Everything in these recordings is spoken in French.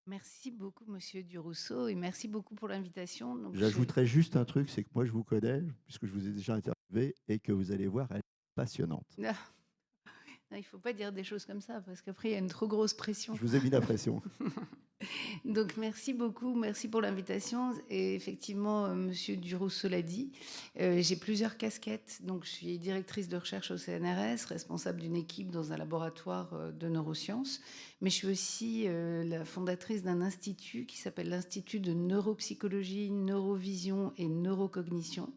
Merci beaucoup, Monsieur Durousseau, et merci beaucoup pour l'invitation. Donc, J'ajouterais juste un truc, c'est que moi je vous connais, puisque je vous ai déjà interviewé, et que vous allez voir, elle est passionnante. Non, il ne faut pas dire des choses comme ça, parce qu'après, il y a une trop grosse pression. Je vous ai mis la pression. Donc, merci beaucoup, merci pour l'invitation. Et effectivement, Monsieur Durousseau l'a dit, j'ai plusieurs casquettes. Donc, je suis directrice de recherche au CNRS, responsable d'une équipe dans un laboratoire de neurosciences. Mais je suis aussi la fondatrice d'un institut qui s'appelle l'Institut de neuropsychologie, neurovision et neurocognition,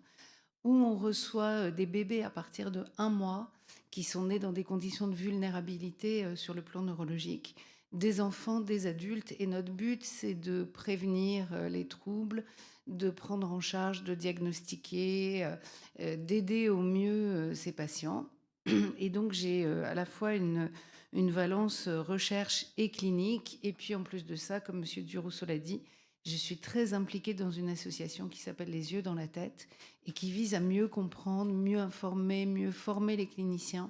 où on reçoit des bébés à partir de 1 mois qui sont nés dans des conditions de vulnérabilité sur le plan neurologique, des enfants, des adultes. Et notre but, c'est de prévenir les troubles, de prendre en charge, de diagnostiquer, d'aider au mieux ces patients. Et donc, j'ai à la fois une valence recherche et clinique. Et puis, en plus de ça, comme M. Durousseau l'a dit, je suis très impliquée dans une association qui s'appelle Les Yeux dans la tête et qui vise à mieux comprendre, mieux informer, mieux former les cliniciens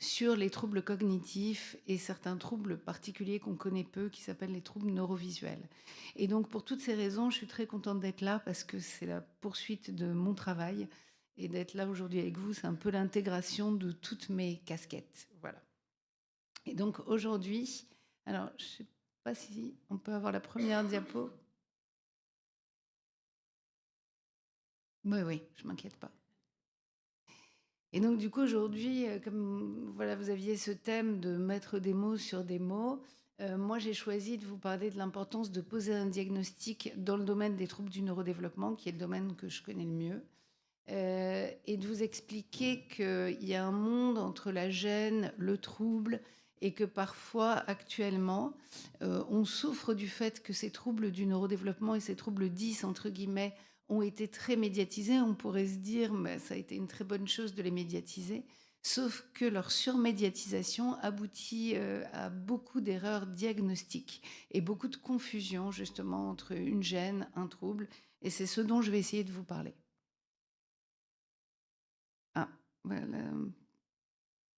sur les troubles cognitifs et certains troubles particuliers qu'on connaît peu, qui s'appellent les troubles neurovisuels. Et donc, pour toutes ces raisons, je suis très contente d'être là parce que c'est la poursuite de mon travail. Et d'être là aujourd'hui avec vous, c'est un peu l'intégration de toutes mes casquettes. Voilà. Et donc, aujourd'hui, alors, je ne sais pas si on peut avoir la première diapo. Oui, oui, je ne m'inquiète pas. Et donc, du coup, aujourd'hui, comme voilà, vous aviez ce thème de mettre des mots sur des mots, moi, j'ai choisi de vous parler de l'importance de poser un diagnostic dans le domaine des troubles du neurodéveloppement, qui est le domaine que je connais le mieux, et de vous expliquer qu'il y a un monde entre la gêne, le trouble, et que parfois, actuellement, on souffre du fait que ces troubles du neurodéveloppement et ces troubles 10, entre guillemets, ont été très médiatisés. On pourrait se dire, mais ça a été une très bonne chose de les médiatiser, sauf que leur surmédiatisation aboutit à beaucoup d'erreurs diagnostiques et beaucoup de confusion, justement, entre une gêne, un trouble, et c'est ce dont je vais essayer de vous parler. Ah, bah, la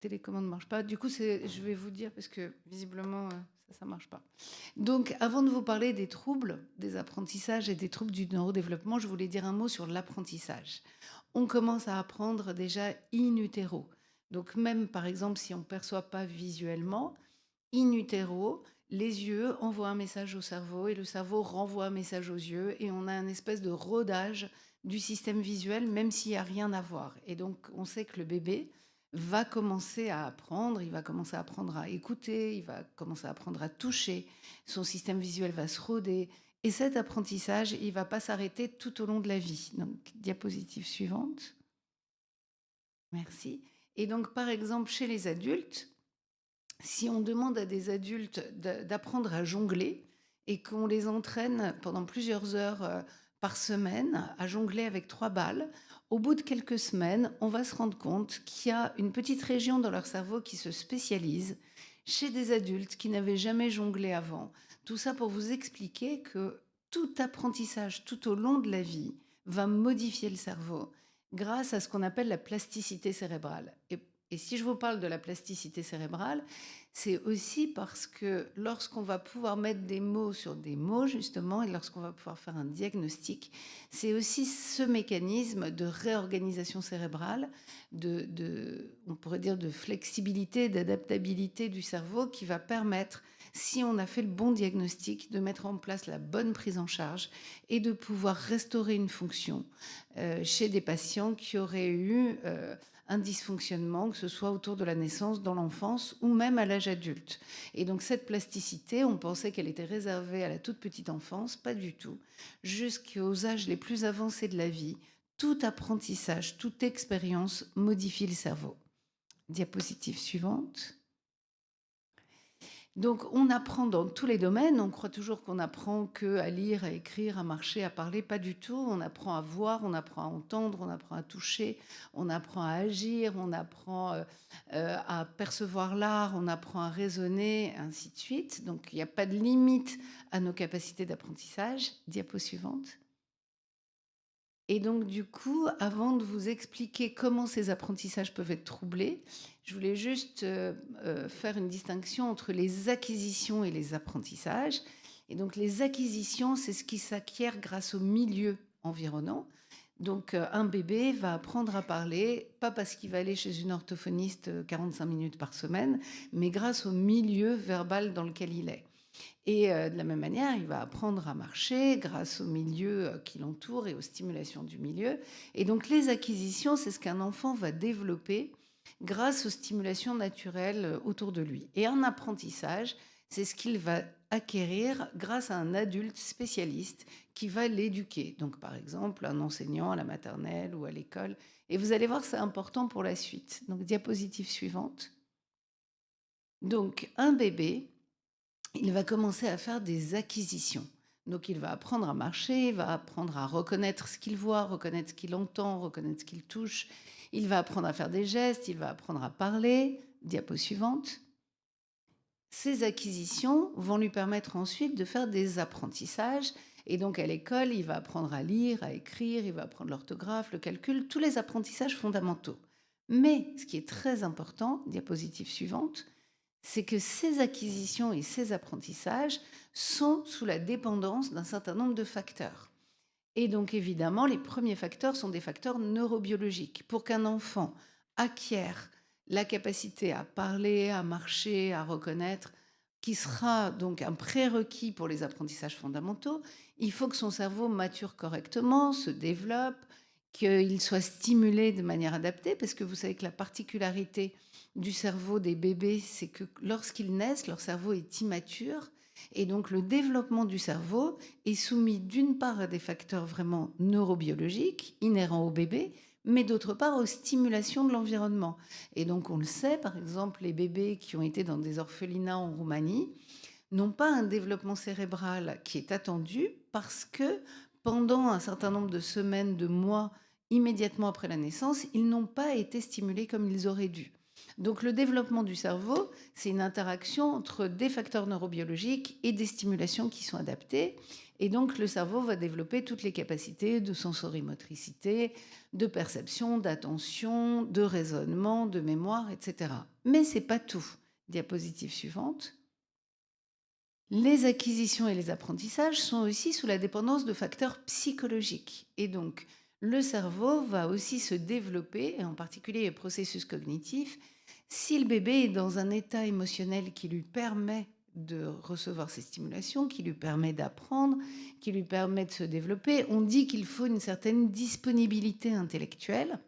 télécommande ne marche pas. Du coup, je vais vous dire, parce que visiblement, ça ne marche pas. Donc, avant de vous parler des troubles, des apprentissages et des troubles du neurodéveloppement, je voulais dire un mot sur l'apprentissage. On commence à apprendre déjà in utero. Donc, même par exemple, si on ne perçoit pas visuellement, in utero, les yeux envoient un message au cerveau et le cerveau renvoie un message aux yeux et on a une espèce de rodage du système visuel, même s'il n'y a rien à voir. Et donc, on sait que le bébé va commencer à apprendre, il va commencer à apprendre à écouter, il va commencer à apprendre à toucher, son système visuel va se roder. Et cet apprentissage, il ne va pas s'arrêter tout au long de la vie. Donc, diapositive suivante. Merci. Et donc, par exemple, chez les adultes, si on demande à des adultes d'apprendre à jongler et qu'on les entraîne pendant plusieurs heures par semaine à jongler avec 3 balles, au bout de quelques semaines, on va se rendre compte qu'il y a une petite région dans leur cerveau qui se spécialise chez des adultes qui n'avaient jamais jonglé avant. Tout ça pour vous expliquer que tout apprentissage tout au long de la vie va modifier le cerveau grâce à ce qu'on appelle la plasticité cérébrale. Et si je vous parle de la plasticité cérébrale, c'est aussi parce que lorsqu'on va pouvoir mettre des mots sur des mots, justement, et lorsqu'on va pouvoir faire un diagnostic, c'est aussi ce mécanisme de réorganisation cérébrale, on pourrait dire de flexibilité, d'adaptabilité du cerveau qui va permettre, si on a fait le bon diagnostic, de mettre en place la bonne prise en charge et de pouvoir restaurer une fonction chez des patients qui auraient eu un dysfonctionnement, que ce soit autour de la naissance, dans l'enfance ou même à l'âge adulte. Et donc cette plasticité, on pensait qu'elle était réservée à la toute petite enfance, pas du tout. Jusqu'aux âges les plus avancés de la vie, tout apprentissage, toute expérience modifie le cerveau. Diapositive suivante. Donc, on apprend dans tous les domaines. On croit toujours qu'on apprend qu'à lire, à écrire, à marcher, à parler. Pas du tout. On apprend à voir, on apprend à entendre, on apprend à toucher, on apprend à agir, on apprend à percevoir l'art, on apprend à raisonner, ainsi de suite. Donc, il n'y a pas de limite à nos capacités d'apprentissage. Diapo suivante. Et donc, du coup, avant de vous expliquer comment ces apprentissages peuvent être troublés, je voulais juste faire une distinction entre les acquisitions et les apprentissages. Et donc les acquisitions, c'est ce qui s'acquiert grâce au milieu environnant. Donc un bébé va apprendre à parler, pas parce qu'il va aller chez une orthophoniste 45 minutes par semaine, mais grâce au milieu verbal dans lequel il est. Et de la même manière, il va apprendre à marcher grâce au milieu qui l'entoure et aux stimulations du milieu. Et donc les acquisitions, c'est ce qu'un enfant va développer grâce aux stimulations naturelles autour de lui. Et un apprentissage, c'est ce qu'il va acquérir grâce à un adulte spécialiste qui va l'éduquer. Donc par exemple, un enseignant à la maternelle ou à l'école. Et vous allez voir, c'est important pour la suite. Donc diapositive suivante. Donc un bébé, il va commencer à faire des acquisitions. Donc il va apprendre à marcher, il va apprendre à reconnaître ce qu'il voit, reconnaître ce qu'il entend, reconnaître ce qu'il touche. Il va apprendre à faire des gestes, il va apprendre à parler. Diapo suivante. Ces acquisitions vont lui permettre ensuite de faire des apprentissages. Et donc à l'école, il va apprendre à lire, à écrire, il va apprendre l'orthographe, le calcul, tous les apprentissages fondamentaux. Mais ce qui est très important, diapositive suivante, c'est que ces acquisitions et ces apprentissages sont sous la dépendance d'un certain nombre de facteurs. Et donc évidemment, les premiers facteurs sont des facteurs neurobiologiques. Pour qu'un enfant acquiert la capacité à parler, à marcher, à reconnaître, qui sera donc un prérequis pour les apprentissages fondamentaux, il faut que son cerveau mature correctement, se développe, qu'il soit stimulé de manière adaptée, parce que vous savez que la particularité du cerveau des bébés, c'est que lorsqu'ils naissent, leur cerveau est immature, et donc le développement du cerveau est soumis d'une part à des facteurs vraiment neurobiologiques inhérents au bébé, mais d'autre part aux stimulations de l'environnement. Et donc on le sait, par exemple, les bébés qui ont été dans des orphelinats en Roumanie n'ont pas un développement cérébral qui est attendu parce que pendant un certain nombre de semaines, de mois, immédiatement après la naissance, ils n'ont pas été stimulés comme ils auraient dû. Donc le développement du cerveau, c'est une interaction entre des facteurs neurobiologiques et des stimulations qui sont adaptées. Et donc le cerveau va développer toutes les capacités de sensorimotricité, de perception, d'attention, de raisonnement, de mémoire, etc. Mais c'est pas tout. Diapositive suivante. Les acquisitions et les apprentissages sont aussi sous la dépendance de facteurs psychologiques. Et donc, le cerveau va aussi se développer, et en particulier les processus cognitifs, si le bébé est dans un état émotionnel qui lui permet de recevoir ces stimulations, qui lui permet d'apprendre, qui lui permet de se développer. On dit qu'il faut une certaine disponibilité intellectuelle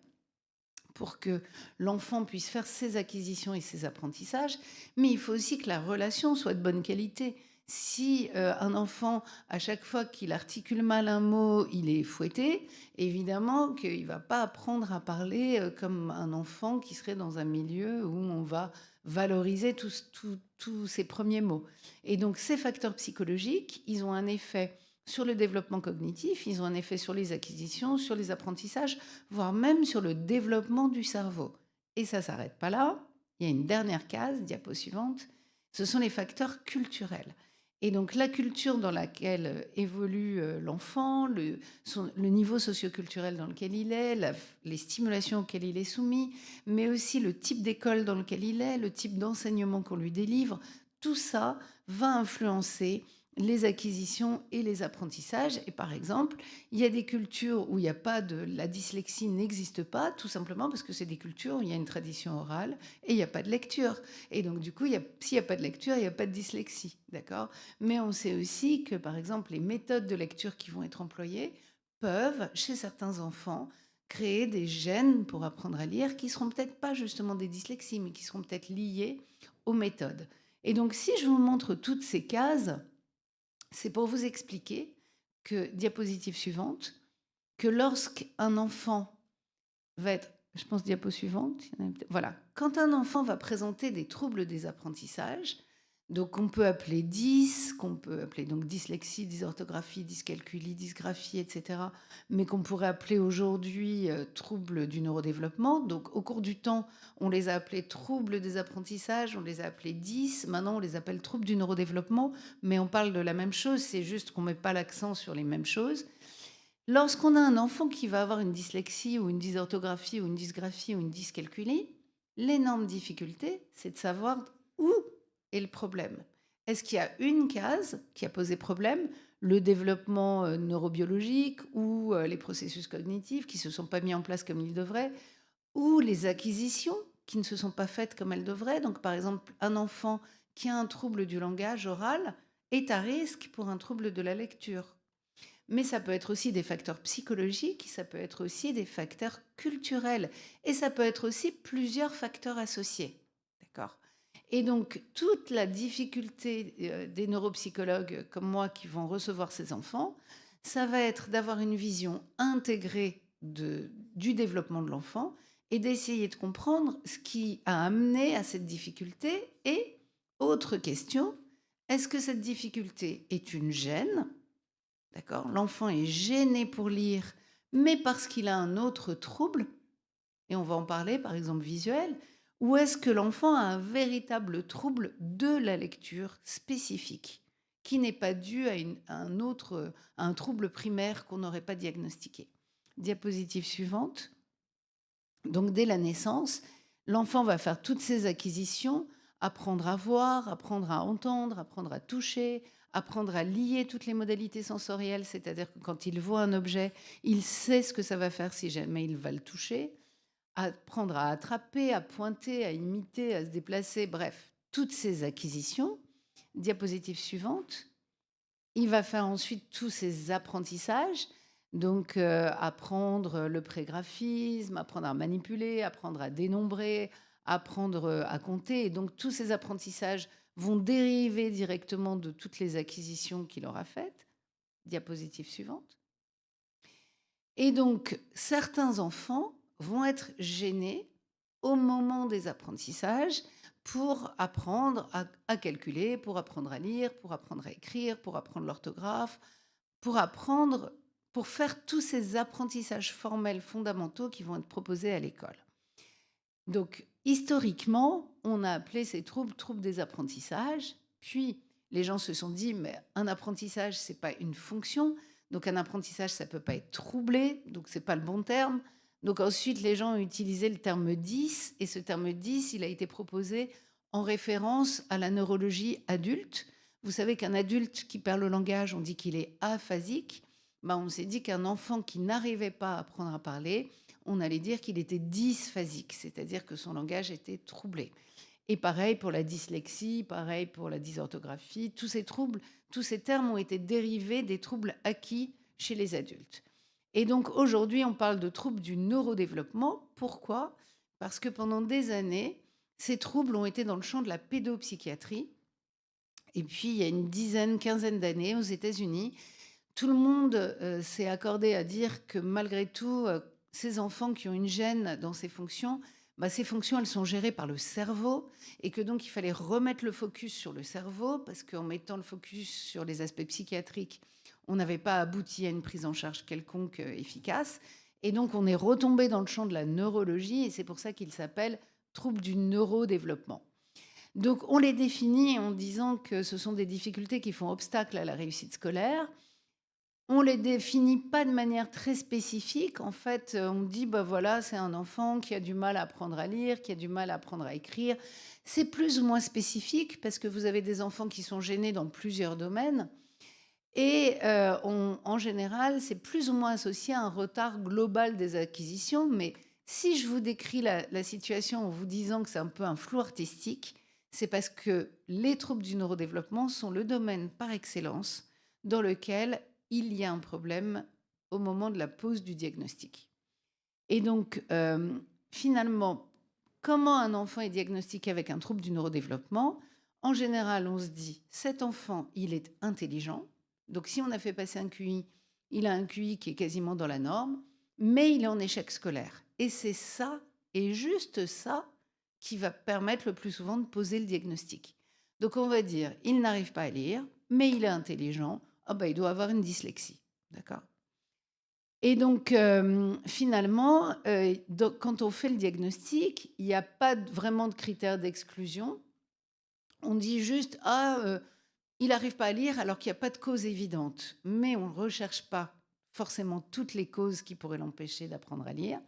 pour que l'enfant puisse faire ses acquisitions et ses apprentissages, mais il faut aussi que la relation soit de bonne qualité. Si un enfant, à chaque fois qu'il articule mal un mot, il est fouetté, évidemment qu'il ne va pas apprendre à parler comme un enfant qui serait dans un milieu où on va valoriser tous ses premiers mots. Et donc ces facteurs psychologiques, ils ont un effet sur le développement cognitif, ils ont un effet sur les acquisitions, sur les apprentissages, voire même sur le développement du cerveau. Et ça ne s'arrête pas là. Il y a une dernière case, diapo suivante. Ce sont les facteurs culturels. Et donc la culture dans laquelle évolue l'enfant, le niveau socioculturel dans lequel il est, les stimulations auxquelles il est soumis, mais aussi le type d'école dans lequel il est, le type d'enseignement qu'on lui délivre, tout ça va influencer les acquisitions et les apprentissages. Et par exemple, il y a des cultures où il n'y a pas de la dyslexie n'existe pas, tout simplement parce que c'est des cultures où il y a une tradition orale et il n'y a pas de lecture. Et donc du coup, s'il n'y a pas de lecture, il n'y a pas de dyslexie, d'accord? Mais on sait aussi que par exemple, les méthodes de lecture qui vont être employées peuvent, chez certains enfants, créer des gènes pour apprendre à lire qui seront peut-être pas justement des dyslexies, mais qui seront peut-être liées aux méthodes. Et donc, si je vous montre toutes ces cases, c'est pour vous expliquer que, diapositive suivante, que lorsqu'un enfant va être, je pense, diapo suivante, voilà, quand un enfant va présenter des troubles des apprentissages, donc qu'on peut appeler dys, qu'on peut appeler donc dyslexie, dysorthographie, dyscalculie, dysgraphie, etc., mais qu'on pourrait appeler aujourd'hui troubles du neurodéveloppement. Donc au cours du temps, on les a appelés troubles des apprentissages, on les a appelés dys, maintenant on les appelle troubles du neurodéveloppement, mais on parle de la même chose, c'est juste qu'on ne met pas l'accent sur les mêmes choses. Lorsqu'on a un enfant qui va avoir une dyslexie ou une dysorthographie ou une dysgraphie ou une dyscalculie, l'énorme difficulté, c'est de savoir où est le problème. Est-ce qu'il y a une case qui a posé problème? Le développement, neurobiologique ou, les processus cognitifs qui se sont pas mis en place comme ils devraient? Ou les acquisitions qui ne se sont pas faites comme elles devraient. Donc, par exemple, un enfant qui a un trouble du langage oral est à risque pour un trouble de la lecture. Mais ça peut être aussi des facteurs psychologiques, ça peut être aussi des facteurs culturels, et ça peut être aussi plusieurs facteurs associés. D'accord? Et donc, toute la difficulté des neuropsychologues comme moi qui vont recevoir ces enfants, ça va être d'avoir une vision intégrée du développement de l'enfant et d'essayer de comprendre ce qui a amené à cette difficulté. Et, autre question, est-ce que cette difficulté est une gêne? D'accord? L'enfant est gêné pour lire, mais parce qu'il a un autre trouble, et on va en parler, par exemple visuel, ou est-ce que l'enfant a un véritable trouble de la lecture spécifique, qui n'est pas dû à un trouble primaire qu'on n'aurait pas diagnostiqué? Diapositive suivante. Donc, dès la naissance, l'enfant va faire toutes ses acquisitions, apprendre à voir, apprendre à entendre, apprendre à toucher, apprendre à lier toutes les modalités sensorielles, c'est-à-dire que quand il voit un objet, il sait ce que ça va faire si jamais il va le toucher, apprendre à attraper, à pointer, à imiter, à se déplacer, bref, toutes ces acquisitions. Diapositive suivante. Il va faire ensuite tous ses apprentissages, donc apprendre le prégraphisme, apprendre à manipuler, apprendre à dénombrer, apprendre à compter. Et donc tous ces apprentissages vont dériver directement de toutes les acquisitions qu'il aura faites. Diapositive suivante. Et donc certains enfants vont être gênés au moment des apprentissages pour apprendre à calculer, pour apprendre à lire, pour apprendre à écrire, pour apprendre l'orthographe, pour apprendre, pour faire tous ces apprentissages formels fondamentaux qui vont être proposés à l'école. Donc, historiquement, on a appelé ces troubles des apprentissages. Puis, les gens se sont dit, mais un apprentissage, c'est pas une fonction. Donc, un apprentissage, ça peut pas être troublé. Donc, c'est pas le bon terme. Donc, ensuite, les gens ont utilisé le terme 10. Et ce terme 10, il a été proposé en référence à la neurologie adulte. Vous savez qu'un adulte qui perd le langage, on dit qu'il est aphasique. Ben, on s'est dit qu'un enfant qui n'arrivait pas à apprendre à parler, on allait dire qu'il était dysphasique, c'est-à-dire que son langage était troublé. Et pareil pour la dyslexie, pareil pour la dysorthographie, tous ces troubles, tous ces termes ont été dérivés des troubles acquis chez les adultes. Et donc aujourd'hui, on parle de troubles du neurodéveloppement. Pourquoi? Parce que pendant des années, ces troubles ont été dans le champ de la pédopsychiatrie. Et puis, il y a une dizaine, quinzaine d'années, aux États-Unis, tout le monde s'est accordé à dire que malgré tout, ces enfants qui ont une gêne dans ces fonctions, bah, ces fonctions, elles sont gérées par le cerveau et que donc il fallait remettre le focus sur le cerveau parce qu'en mettant le focus sur les aspects psychiatriques, on n'avait pas abouti à une prise en charge quelconque efficace. Et donc, on est retombé dans le champ de la neurologie et c'est pour ça qu'il s'appelle trouble du neurodéveloppement. Donc, on les définit en disant que ce sont des difficultés qui font obstacle à la réussite scolaire. On les définit pas de manière très spécifique. En fait, on dit, bah voilà, c'est un enfant qui a du mal à apprendre à lire, qui a du mal à apprendre à écrire. C'est plus ou moins spécifique parce que vous avez des enfants qui sont gênés dans plusieurs domaines. Et en général, c'est plus ou moins associé à un retard global des acquisitions. Mais si je vous décris la situation en vous disant que c'est un peu un flou artistique, c'est parce que les troubles du neurodéveloppement sont le domaine par excellence dans lequel il y a un problème au moment de la pose du diagnostic. Et donc, finalement, comment un enfant est diagnostiqué avec un trouble du neurodéveloppement? En général, on se dit, cet enfant, il est intelligent. Donc, si on a fait passer un QI, il a un QI qui est quasiment dans la norme, mais il est en échec scolaire. Et c'est ça, et juste ça, qui va permettre le plus souvent de poser le diagnostic. Donc, on va dire, il n'arrive pas à lire, mais il est intelligent. Ah ben, il doit avoir une dyslexie. D'accord? Et donc, finalement, donc quand on fait le diagnostic, il n'y a pas vraiment de critères d'exclusion. On dit juste: «Ah, il n'arrive pas à lire», alors qu'il n'y a pas de cause évidente. Mais on ne recherche pas forcément toutes les causes qui pourraient l'empêcher d'apprendre à lire.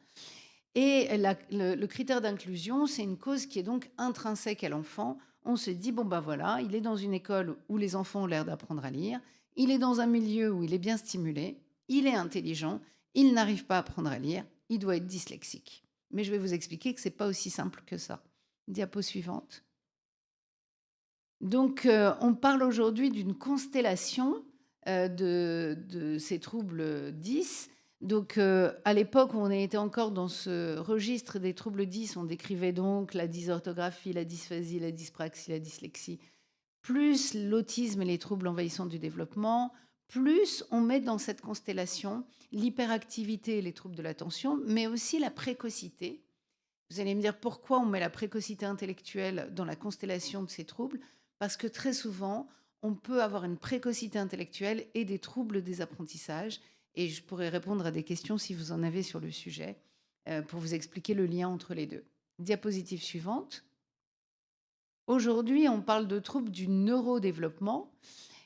Et le critère d'inclusion, c'est une cause qui est donc intrinsèque à l'enfant. On se dit, bon ben voilà, il est dans une école où les enfants ont l'air d'apprendre à lire, il est dans un milieu où il est bien stimulé, il est intelligent, il n'arrive pas à apprendre à lire, il doit être dyslexique. Mais je vais vous expliquer que ce n'est pas aussi simple que ça. Diapo suivante. Donc, on parle aujourd'hui d'une constellation de ces troubles 10. Donc, à l'époque où on était encore dans ce registre des troubles 10, on décrivait donc la dysorthographie, la dysphasie, la dyspraxie, la dyslexie, plus l'autisme et les troubles envahissants du développement, plus on met dans cette constellation l'hyperactivité et les troubles de l'attention, mais aussi la précocité. Vous allez me dire pourquoi on met la précocité intellectuelle dans la constellation de ces troubles? Parce que très souvent, on peut avoir une précocité intellectuelle et des troubles des apprentissages. Et je pourrais répondre à des questions si vous en avez sur le sujet pour vous expliquer le lien entre les deux. Diapositive suivante. Aujourd'hui, on parle de troubles du neurodéveloppement.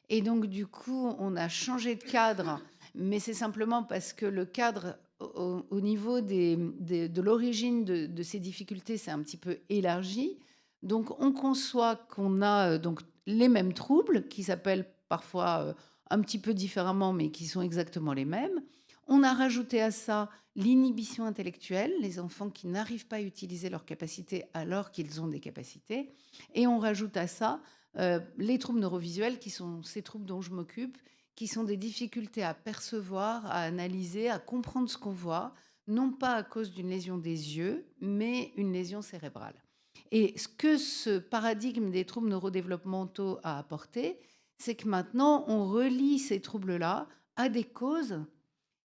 Et donc, du coup, on a changé de cadre, mais c'est simplement parce que le cadre, au niveau de l'origine de ces difficultés, c'est un petit peu élargi. Donc, on conçoit qu'on a donc les mêmes troubles, qui s'appellent parfois un petit peu différemment, mais qui sont exactement les mêmes. On a rajouté à ça l'inhibition intellectuelle, les enfants qui n'arrivent pas à utiliser leurs capacités alors qu'ils ont des capacités. Et on rajoute à ça les troubles neurovisuels, qui sont ces troubles dont je m'occupe, qui sont des difficultés à percevoir, à analyser, à comprendre ce qu'on voit, non pas à cause d'une lésion des yeux, mais une lésion cérébrale. Et ce que ce paradigme des troubles neurodéveloppementaux a apporté, c'est que maintenant, on relie ces troubles-là à des causes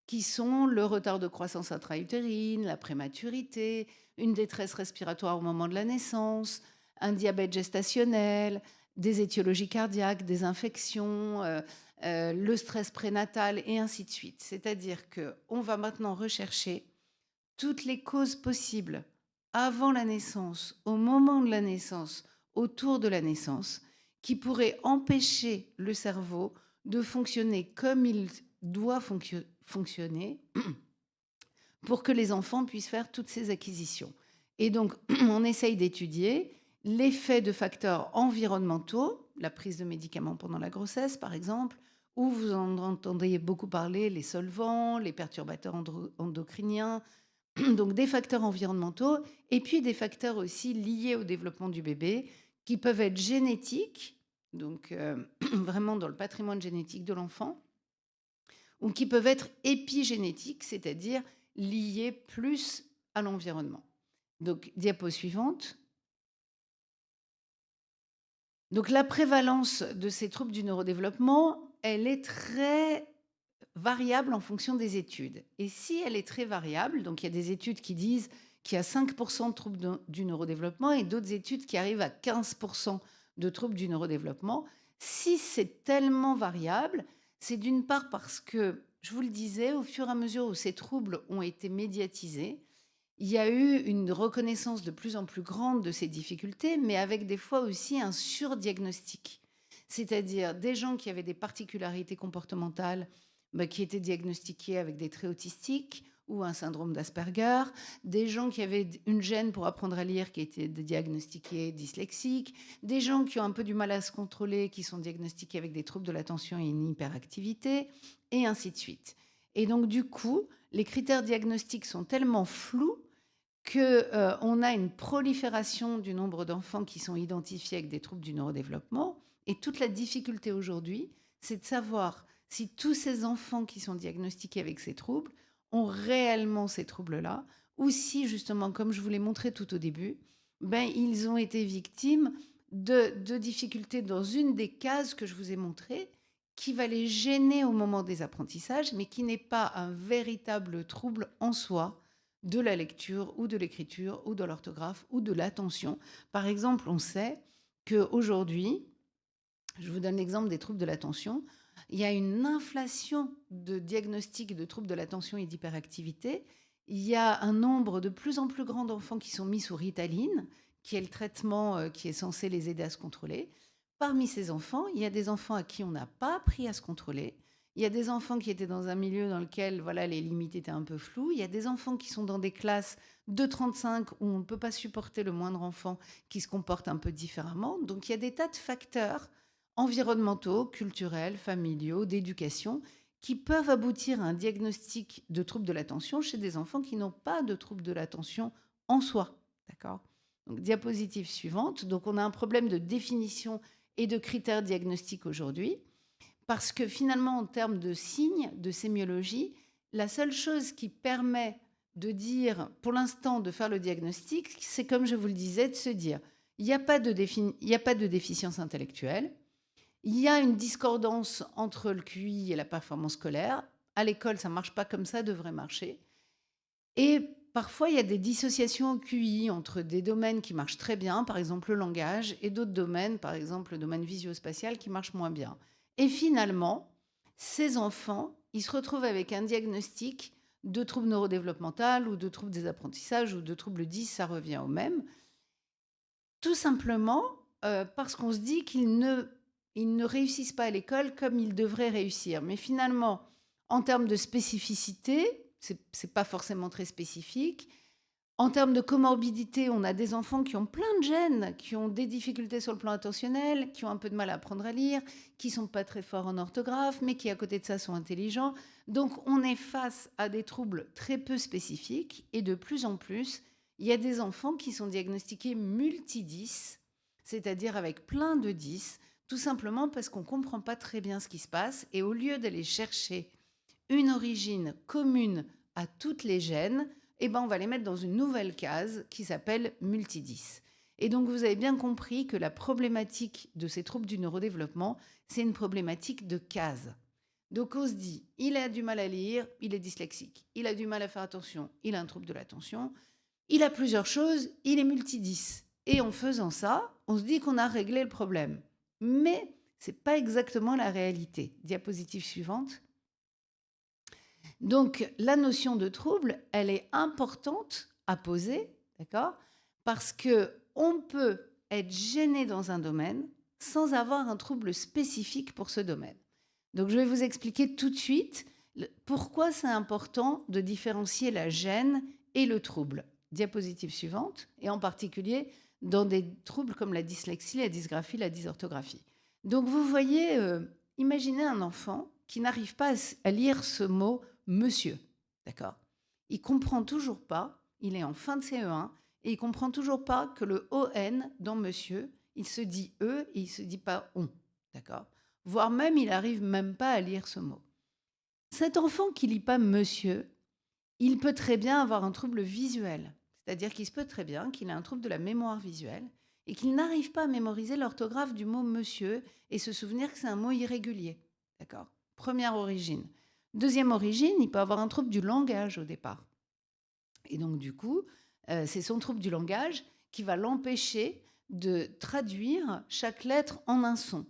qui sont le retard de croissance intra-utérine, la prématurité, une détresse respiratoire au moment de la naissance, un diabète gestationnel, des étiologies cardiaques, des infections, le stress prénatal et ainsi de suite. C'est-à-dire qu'on va maintenant rechercher toutes les causes possibles avant la naissance, au moment de la naissance, autour de la naissance, qui pourraient empêcher le cerveau de fonctionner comme il doit fonctionner pour que les enfants puissent faire toutes ces acquisitions. Et donc, on essaye d'étudier l'effet de facteurs environnementaux, la prise de médicaments pendant la grossesse, par exemple, où vous en entendez beaucoup parler, les solvants, les perturbateurs endocriniens, donc des facteurs environnementaux, et puis des facteurs aussi liés au développement du bébé, qui peuvent être génétiques, donc vraiment dans le patrimoine génétique de l'enfant, ou qui peuvent être épigénétiques, c'est-à-dire liés plus à l'environnement. Donc, diapo suivante. Donc, la prévalence de ces troubles du neurodéveloppement, elle est très variable en fonction des études. Et si elle est très variable, donc il y a des études qui disent qu'il y a 5% de troubles du neurodéveloppement et d'autres études qui arrivent à 15% de troubles du neurodéveloppement, si c'est tellement variable, c'est d'une part parce que, je vous le disais, au fur et à mesure où ces troubles ont été médiatisés, il y a eu une reconnaissance de plus en plus grande de ces difficultés, mais avec des fois aussi un surdiagnostic. C'est-à-dire des gens qui avaient des particularités comportementales qui étaient diagnostiqués avec des traits autistiques ou un syndrome d'Asperger, des gens qui avaient une gêne pour apprendre à lire qui étaient diagnostiqués dyslexiques, des gens qui ont un peu du mal à se contrôler qui sont diagnostiqués avec des troubles de l'attention et une hyperactivité, et ainsi de suite. Et donc du coup, les critères diagnostiques sont tellement flous qu'on a une prolifération du nombre d'enfants qui sont identifiés avec des troubles du neurodéveloppement. Et toute la difficulté aujourd'hui, c'est de savoir si tous ces enfants qui sont diagnostiqués avec ces troubles ont réellement ces troubles-là, ou si justement, comme je vous l'ai montré tout au début, ils ont été victimes de difficultés dans une des cases que je vous ai montrées, qui va les gêner au moment des apprentissages, mais qui n'est pas un véritable trouble en soi de la lecture ou de l'écriture ou de l'orthographe ou de l'attention. Par exemple, on sait qu'aujourd'hui, je vous donne l'exemple des troubles de l'attention, il y a une inflation de diagnostics de troubles de l'attention et d'hyperactivité. Il y a un nombre de plus en plus grand d'enfants qui sont mis sous Ritaline, qui est le traitement qui est censé les aider à se contrôler. Parmi ces enfants, il y a des enfants à qui on n'a pas appris à se contrôler. Il y a des enfants qui étaient dans un milieu dans lequel voilà, les limites étaient un peu floues. Il y a des enfants qui sont dans des classes de 35 où on ne peut pas supporter le moindre enfant qui se comporte un peu différemment. Donc il y a des tas de facteurs environnementaux, culturels, familiaux, d'éducation qui peuvent aboutir à un diagnostic de trouble de l'attention chez des enfants qui n'ont pas de trouble de l'attention en soi. D'accord ? Donc, diapositive suivante. Donc, on a un problème de définition et de critères diagnostiques aujourd'hui, parce que finalement, en termes de signes, de sémiologie, la seule chose qui permet de dire, pour l'instant, de faire le diagnostic, c'est comme je vous le disais, de se dire, il n'y a pas de déficience intellectuelle, il y a une discordance entre le QI et la performance scolaire. À l'école, ça ne marche pas comme ça devrait marcher. Et parfois, il y a des dissociations au QI entre des domaines qui marchent très bien, par exemple le langage, et d'autres domaines, par exemple le domaine visio-spatial, qui marchent moins bien. Et finalement, ces enfants, ils se retrouvent avec un diagnostic de trouble neurodéveloppemental ou de trouble des apprentissages ou de trouble 10, ça revient au même. Tout simplement parce qu'on se dit qu'ils ne réussissent pas à l'école comme ils devraient réussir. Mais finalement, en termes de spécificité, c'est pas forcément très spécifique. En termes de comorbidité, on a des enfants qui ont plein de gènes, qui ont des difficultés sur le plan attentionnel, qui ont un peu de mal à apprendre à lire, qui sont pas très forts en orthographe, mais qui à côté de ça sont intelligents. Donc on est face à des troubles très peu spécifiques et de plus en plus, il y a des enfants qui sont diagnostiqués multi-10, c'est-à-dire avec plein de 10, tout simplement parce qu'on ne comprend pas très bien ce qui se passe et au lieu d'aller chercher une origine commune à toutes les gènes, eh ben on va les mettre dans une nouvelle case qui s'appelle multi-10. Et donc, vous avez bien compris que la problématique de ces troubles du neurodéveloppement, c'est une problématique de case. Donc, on se dit, il a du mal à lire, il est dyslexique. Il a du mal à faire attention, il a un trouble de l'attention. Il a plusieurs choses, il est multi-10. Et en faisant ça, on se dit qu'on a réglé le problème. Mais ce n'est pas exactement la réalité. Diapositive suivante. Donc, la notion de trouble, elle est importante à poser, d'accord ? Parce qu'on peut être gêné dans un domaine sans avoir un trouble spécifique pour ce domaine. Donc, je vais vous expliquer tout de suite pourquoi c'est important de différencier la gêne et le trouble. Diapositive suivante, et en particulier dans des troubles comme la dyslexie, la dysgraphie, la dysorthographie. Donc, vous voyez, imaginez un enfant qui n'arrive pas à lire ce mot monsieur, d'accord ? Il comprend toujours pas, il est en fin de CE1, et il comprend toujours pas que le ON dans monsieur, il se dit E et il se dit pas on, d'accord ? Voire même, il arrive même pas à lire ce mot. Cet enfant qui lit pas monsieur, il peut très bien avoir un trouble visuel, c'est-à-dire qu'il se peut très bien qu'il ait un trouble de la mémoire visuelle et qu'il n'arrive pas à mémoriser l'orthographe du mot monsieur et se souvenir que c'est un mot irrégulier, d'accord ? Première origine. Deuxième origine, il peut avoir un trouble du langage au départ. Et donc, du coup, c'est son trouble du langage qui va l'empêcher de traduire chaque lettre en un son.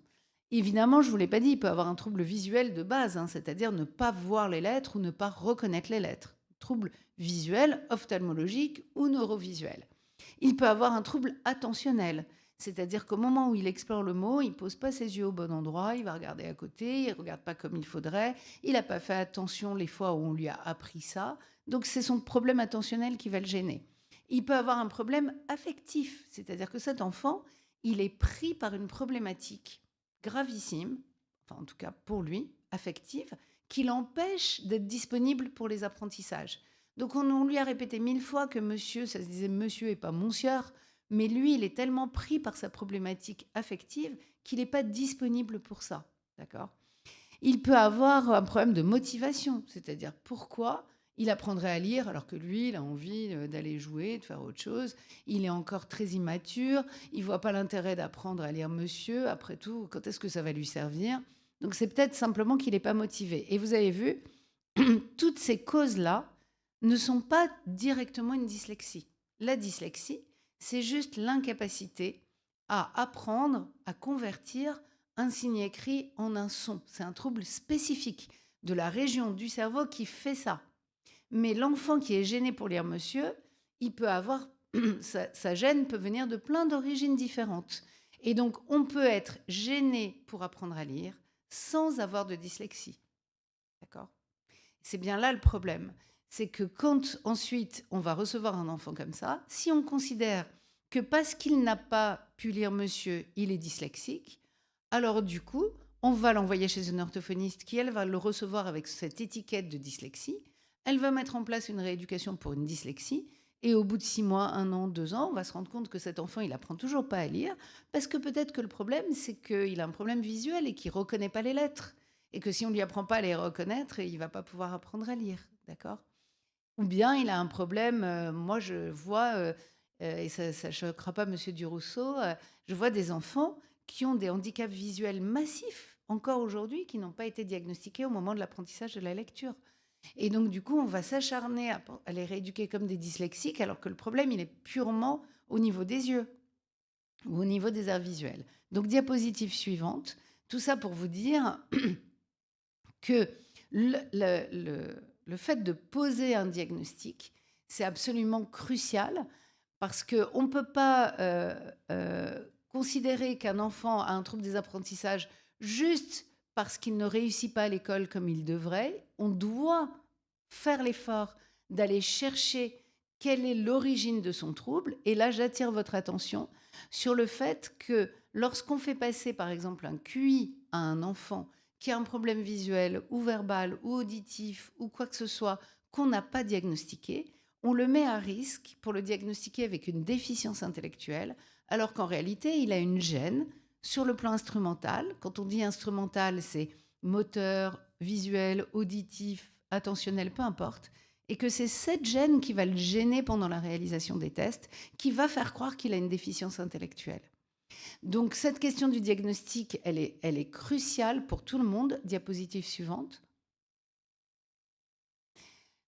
Évidemment, je ne vous l'ai pas dit, il peut avoir un trouble visuel de base, c'est-à-dire ne pas voir les lettres ou ne pas reconnaître les lettres. Trouble visuel, ophtalmologique ou neurovisuel. Il peut avoir un trouble attentionnel, c'est-à-dire qu'au moment où il explore le mot, il ne pose pas ses yeux au bon endroit, il va regarder à côté, il ne regarde pas comme il faudrait, il n'a pas fait attention les fois où on lui a appris ça. Donc c'est son problème attentionnel qui va le gêner. Il peut avoir un problème affectif, c'est-à-dire que cet enfant, il est pris par une problématique gravissime, enfin en tout cas pour lui, affective, qui l'empêche d'être disponible pour les apprentissages. Donc on lui a répété 1000 fois que monsieur, ça se disait monsieur et pas monsieur, mais lui, il est tellement pris par sa problématique affective qu'il n'est pas disponible pour ça. D'accord ? Il peut avoir un problème de motivation, c'est-à-dire pourquoi il apprendrait à lire alors que lui, il a envie d'aller jouer, de faire autre chose. Il est encore très immature, il ne voit pas l'intérêt d'apprendre à lire monsieur. Après tout, quand est-ce que ça va lui servir ? Donc c'est peut-être simplement qu'il n'est pas motivé. Et vous avez vu, toutes ces causes-là ne sont pas directement une dyslexie. La dyslexie, c'est juste l'incapacité à apprendre, à convertir un signe écrit en un son. C'est un trouble spécifique de la région du cerveau qui fait ça. Mais l'enfant qui est gêné pour lire monsieur, il peut avoir sa gêne peut venir de plein d'origines différentes. Et donc, on peut être gêné pour apprendre à lire sans avoir de dyslexie. d'accord? C'est bien là le problème. C'est que quand ensuite on va recevoir un enfant comme ça, si on considère que parce qu'il n'a pas pu lire monsieur, il est dyslexique, alors du coup, on va l'envoyer chez une orthophoniste qui, elle, va le recevoir avec cette étiquette de dyslexie. Elle va mettre en place une rééducation pour une dyslexie. Et au bout de 6 mois, 1 an, 2 ans, on va se rendre compte que cet enfant, il apprend toujours pas à lire parce que peut-être que le problème, c'est qu'il a un problème visuel et qu'il reconnaît pas les lettres. Et que si on ne lui apprend pas à les reconnaître, il ne va pas pouvoir apprendre à lire, d'accord? Ou bien il a un problème, moi je vois, et ça ne choquera pas monsieur Durousseau, je vois des enfants qui ont des handicaps visuels massifs, encore aujourd'hui, qui n'ont pas été diagnostiqués au moment de l'apprentissage de la lecture. Et donc du coup, on va s'acharner à les rééduquer comme des dyslexiques, alors que le problème, il est purement au niveau des yeux ou au niveau des aires visuelles. Donc diapositive suivante, tout ça pour vous dire que le fait de poser un diagnostic, c'est absolument crucial parce qu'on ne peut pas considérer qu'un enfant a un trouble des apprentissages juste parce qu'il ne réussit pas à l'école comme il devrait. On doit faire l'effort d'aller chercher quelle est l'origine de son trouble. Et là, j'attire votre attention sur le fait que lorsqu'on fait passer, par exemple, un QI à un enfant qui a un problème visuel ou verbal ou auditif ou quoi que ce soit qu'on n'a pas diagnostiqué, on le met à risque pour le diagnostiquer avec une déficience intellectuelle, alors qu'en réalité, il a une gêne sur le plan instrumental. Quand on dit instrumental, c'est moteur, visuel, auditif, attentionnel, peu importe. Et que c'est cette gêne qui va le gêner pendant la réalisation des tests, qui va faire croire qu'il a une déficience intellectuelle. Donc cette question du diagnostic, elle est cruciale pour tout le monde. Diapositive suivante.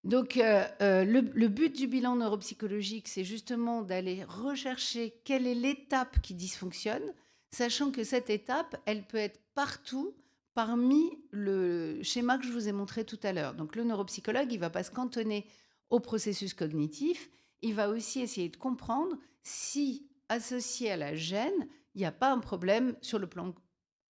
Donc le but du bilan neuropsychologique, c'est justement d'aller rechercher quelle est l'étape qui dysfonctionne, sachant que cette étape, elle peut être partout parmi le schéma que je vous ai montré tout à l'heure. Donc le neuropsychologue, il ne va pas se cantonner au processus cognitif, il va aussi essayer de comprendre si, associé à la gêne, il n'y a pas un problème sur le plan,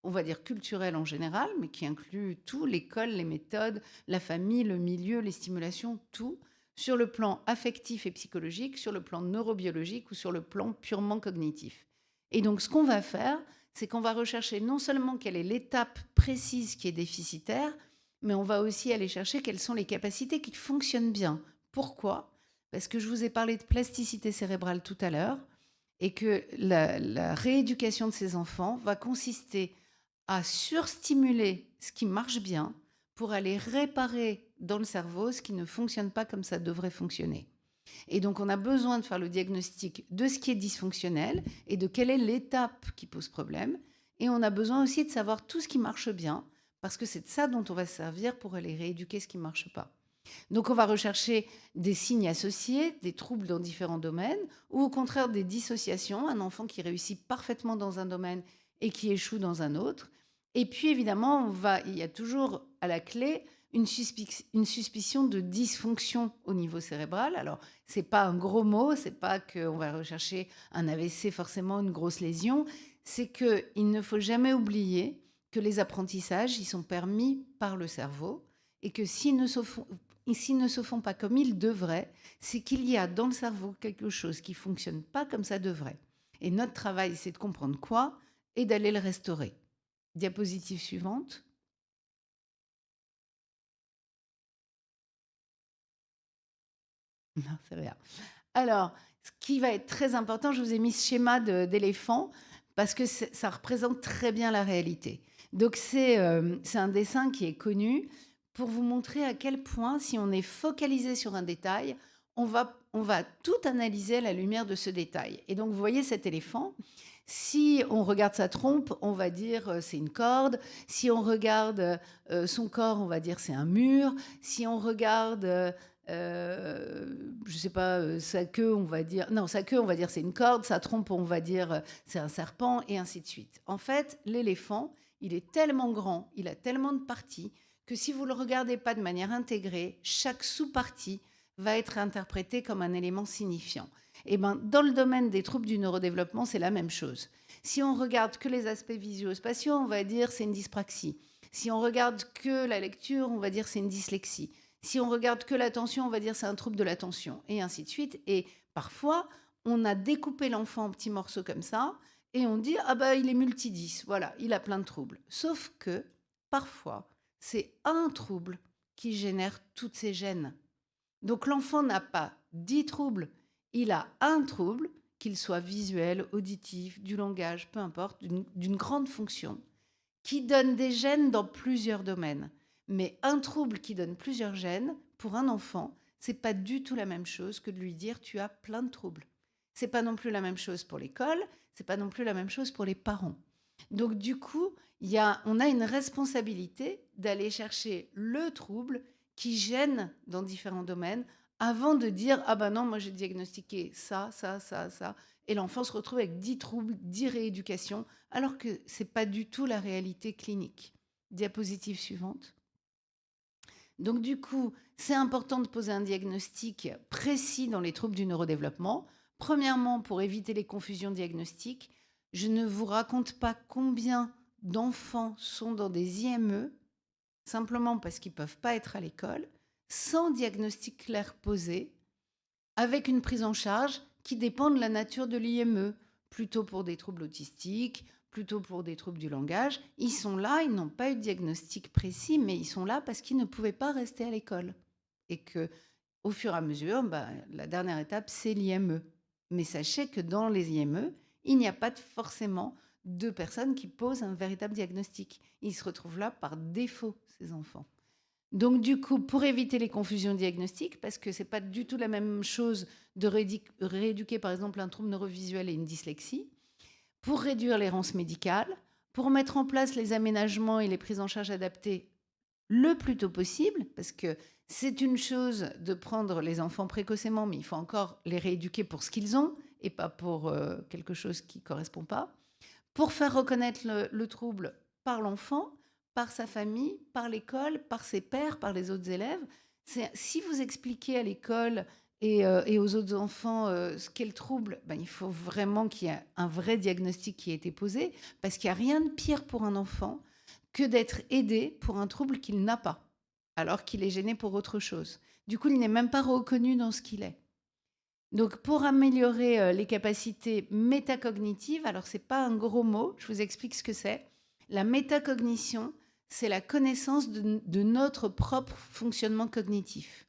on va dire, culturel en général, mais qui inclut tout, l'école, les méthodes, la famille, le milieu, les stimulations, tout, sur le plan affectif et psychologique, sur le plan neurobiologique ou sur le plan purement cognitif. Et donc, ce qu'on va faire, c'est qu'on va rechercher non seulement quelle est l'étape précise qui est déficitaire, mais on va aussi aller chercher quelles sont les capacités qui fonctionnent bien. Pourquoi ? Parce que je vous ai parlé de plasticité cérébrale tout à l'heure, et que la rééducation de ces enfants va consister à surstimuler ce qui marche bien pour aller réparer dans le cerveau ce qui ne fonctionne pas comme ça devrait fonctionner. Et donc, on a besoin de faire le diagnostic de ce qui est dysfonctionnel et de quelle est l'étape qui pose problème. Et on a besoin aussi de savoir tout ce qui marche bien, parce que c'est de ça dont on va se servir pour aller rééduquer ce qui ne marche pas. Donc, on va rechercher des signes associés, des troubles dans différents domaines, ou au contraire des dissociations, un enfant qui réussit parfaitement dans un domaine et qui échoue dans un autre. Et puis, évidemment, il y a toujours à la clé une suspicion de dysfonction au niveau cérébral. Alors, ce n'est pas un gros mot, ce n'est pas qu'on va rechercher un AVC, forcément une grosse lésion, c'est qu'il ne faut jamais oublier que les apprentissages, ils sont permis par le cerveau et que s'ils ne se font pas comme ils devraient, c'est qu'il y a dans le cerveau quelque chose qui ne fonctionne pas comme ça devrait. Et notre travail, c'est de comprendre quoi et d'aller le restaurer. Diapositive suivante. Non, c'est rien. Alors, ce qui va être très important, je vous ai mis ce schéma d'éléphant parce que ça représente très bien la réalité. Donc, c'est un dessin qui est connu pour vous montrer à quel point, si on est focalisé sur un détail, on va tout analyser à la lumière de ce détail. Et donc, vous voyez cet éléphant. Si on regarde sa trompe, on va dire c'est une corde. Si on regarde son corps, on va dire c'est un mur. Si on regarde je sais pas, sa queue, on va dire... Non, sa queue, on va dire c'est une corde. Sa trompe, on va dire c'est un serpent, et ainsi de suite. En fait, l'éléphant, il est tellement grand, il a tellement de parties, que si vous ne le regardez pas de manière intégrée, chaque sous-partie va être interprétée comme un élément signifiant. Et ben, dans le domaine des troubles du neurodéveloppement, c'est la même chose. Si on regarde que les aspects visuospatiaux, on va dire c'est une dyspraxie. Si on regarde que la lecture, on va dire c'est une dyslexie. Si on regarde que l'attention, on va dire c'est un trouble de l'attention, et ainsi de suite. Et parfois, on a découpé l'enfant en petits morceaux comme ça, et on dit ah bah il est multidis, voilà, il a plein de troubles. Sauf que parfois, c'est un trouble qui génère toutes ces gènes. Donc l'enfant n'a pas 10 troubles, il a un trouble, qu'il soit visuel, auditif, du langage, peu importe, d'une grande fonction, qui donne des gènes dans plusieurs domaines. Mais un trouble qui donne plusieurs gènes, pour un enfant, c'est pas du tout la même chose que de lui dire tu as plein de troubles. C'est pas non plus la même chose pour l'école, c'est pas non plus la même chose pour les parents. Donc du coup, on a une responsabilité d'aller chercher le trouble qui gêne dans différents domaines avant de dire ah ben non, moi j'ai diagnostiqué ça, ça, ça, ça, et l'enfant se retrouve avec 10 troubles, 10 rééducations, alors que c'est pas du tout la réalité clinique. Diapositive suivante. Donc du coup, c'est important de poser un diagnostic précis dans les troubles du neurodéveloppement. Premièrement, pour éviter les confusions diagnostiques, je ne vous raconte pas combien d'enfants sont dans des IME, simplement parce qu'ils ne peuvent pas être à l'école, sans diagnostic clair posé, avec une prise en charge qui dépend de la nature de l'IME, plutôt pour des troubles autistiques, plutôt pour des troubles du langage. Ils sont là, ils n'ont pas eu de diagnostic précis, mais ils sont là parce qu'ils ne pouvaient pas rester à l'école. Et que, au fur et à mesure, la dernière étape, c'est l'IME. Mais sachez que dans les IME, il n'y a pas forcément de personnes qui posent un véritable diagnostic. Ils se retrouvent là par défaut, ces enfants. Donc du coup, pour éviter les confusions diagnostiques, parce que c'est pas du tout la même chose de rééduquer par exemple un trouble neurovisuel et une dyslexie, pour réduire l'errance médicale, pour mettre en place les aménagements et les prises en charge adaptées le plus tôt possible, parce que c'est une chose de prendre les enfants précocement, mais il faut encore les rééduquer pour ce qu'ils ont et pas pour quelque chose qui ne correspond pas, pour faire reconnaître le trouble par l'enfant, par sa famille, par l'école, par ses pairs, par les autres élèves. Si vous expliquez à l'école et aux autres enfants ce qu'est le trouble, il faut vraiment qu'il y ait un vrai diagnostic qui ait été posé, parce qu'il n'y a rien de pire pour un enfant que d'être aidé pour un trouble qu'il n'a pas, alors qu'il est gêné pour autre chose. Du coup, il n'est même pas reconnu dans ce qu'il est. Donc, pour améliorer les capacités métacognitives, alors c'est pas un gros mot, je vous explique ce que c'est. La métacognition, c'est la connaissance de notre propre fonctionnement cognitif.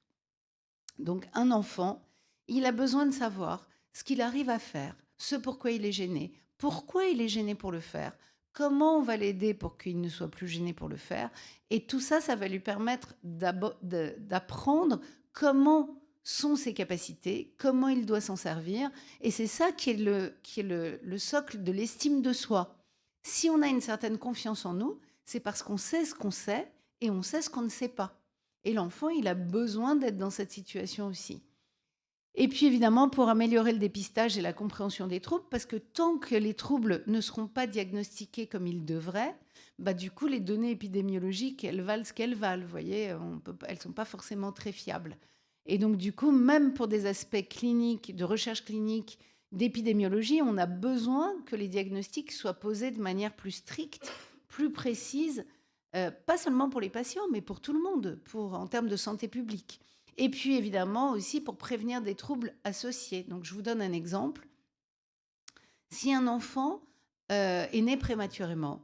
Donc, un enfant, il a besoin de savoir ce qu'il arrive à faire, ce pourquoi il est gêné, pourquoi il est gêné pour le faire, comment on va l'aider pour qu'il ne soit plus gêné pour le faire. Et tout ça, ça va lui permettre d'apprendre comment sont ses capacités, comment il doit s'en servir. Et c'est ça qui est le socle de l'estime de soi. Si on a une certaine confiance en nous, c'est parce qu'on sait ce qu'on sait et on sait ce qu'on ne sait pas. Et l'enfant, il a besoin d'être dans cette situation aussi. Et puis évidemment, pour améliorer le dépistage et la compréhension des troubles, parce que tant que les troubles ne seront pas diagnostiqués comme ils devraient, du coup, les données épidémiologiques, elles valent ce qu'elles valent. Vous voyez, elles ne sont pas forcément très fiables. Et donc, du coup, même pour des aspects cliniques, de recherche clinique, d'épidémiologie, on a besoin que les diagnostics soient posés de manière plus stricte, plus précise, pas seulement pour les patients, mais pour tout le monde, en termes de santé publique. Et puis, évidemment, aussi pour prévenir des troubles associés. Donc, je vous donne un exemple. Si un enfant est né prématurément,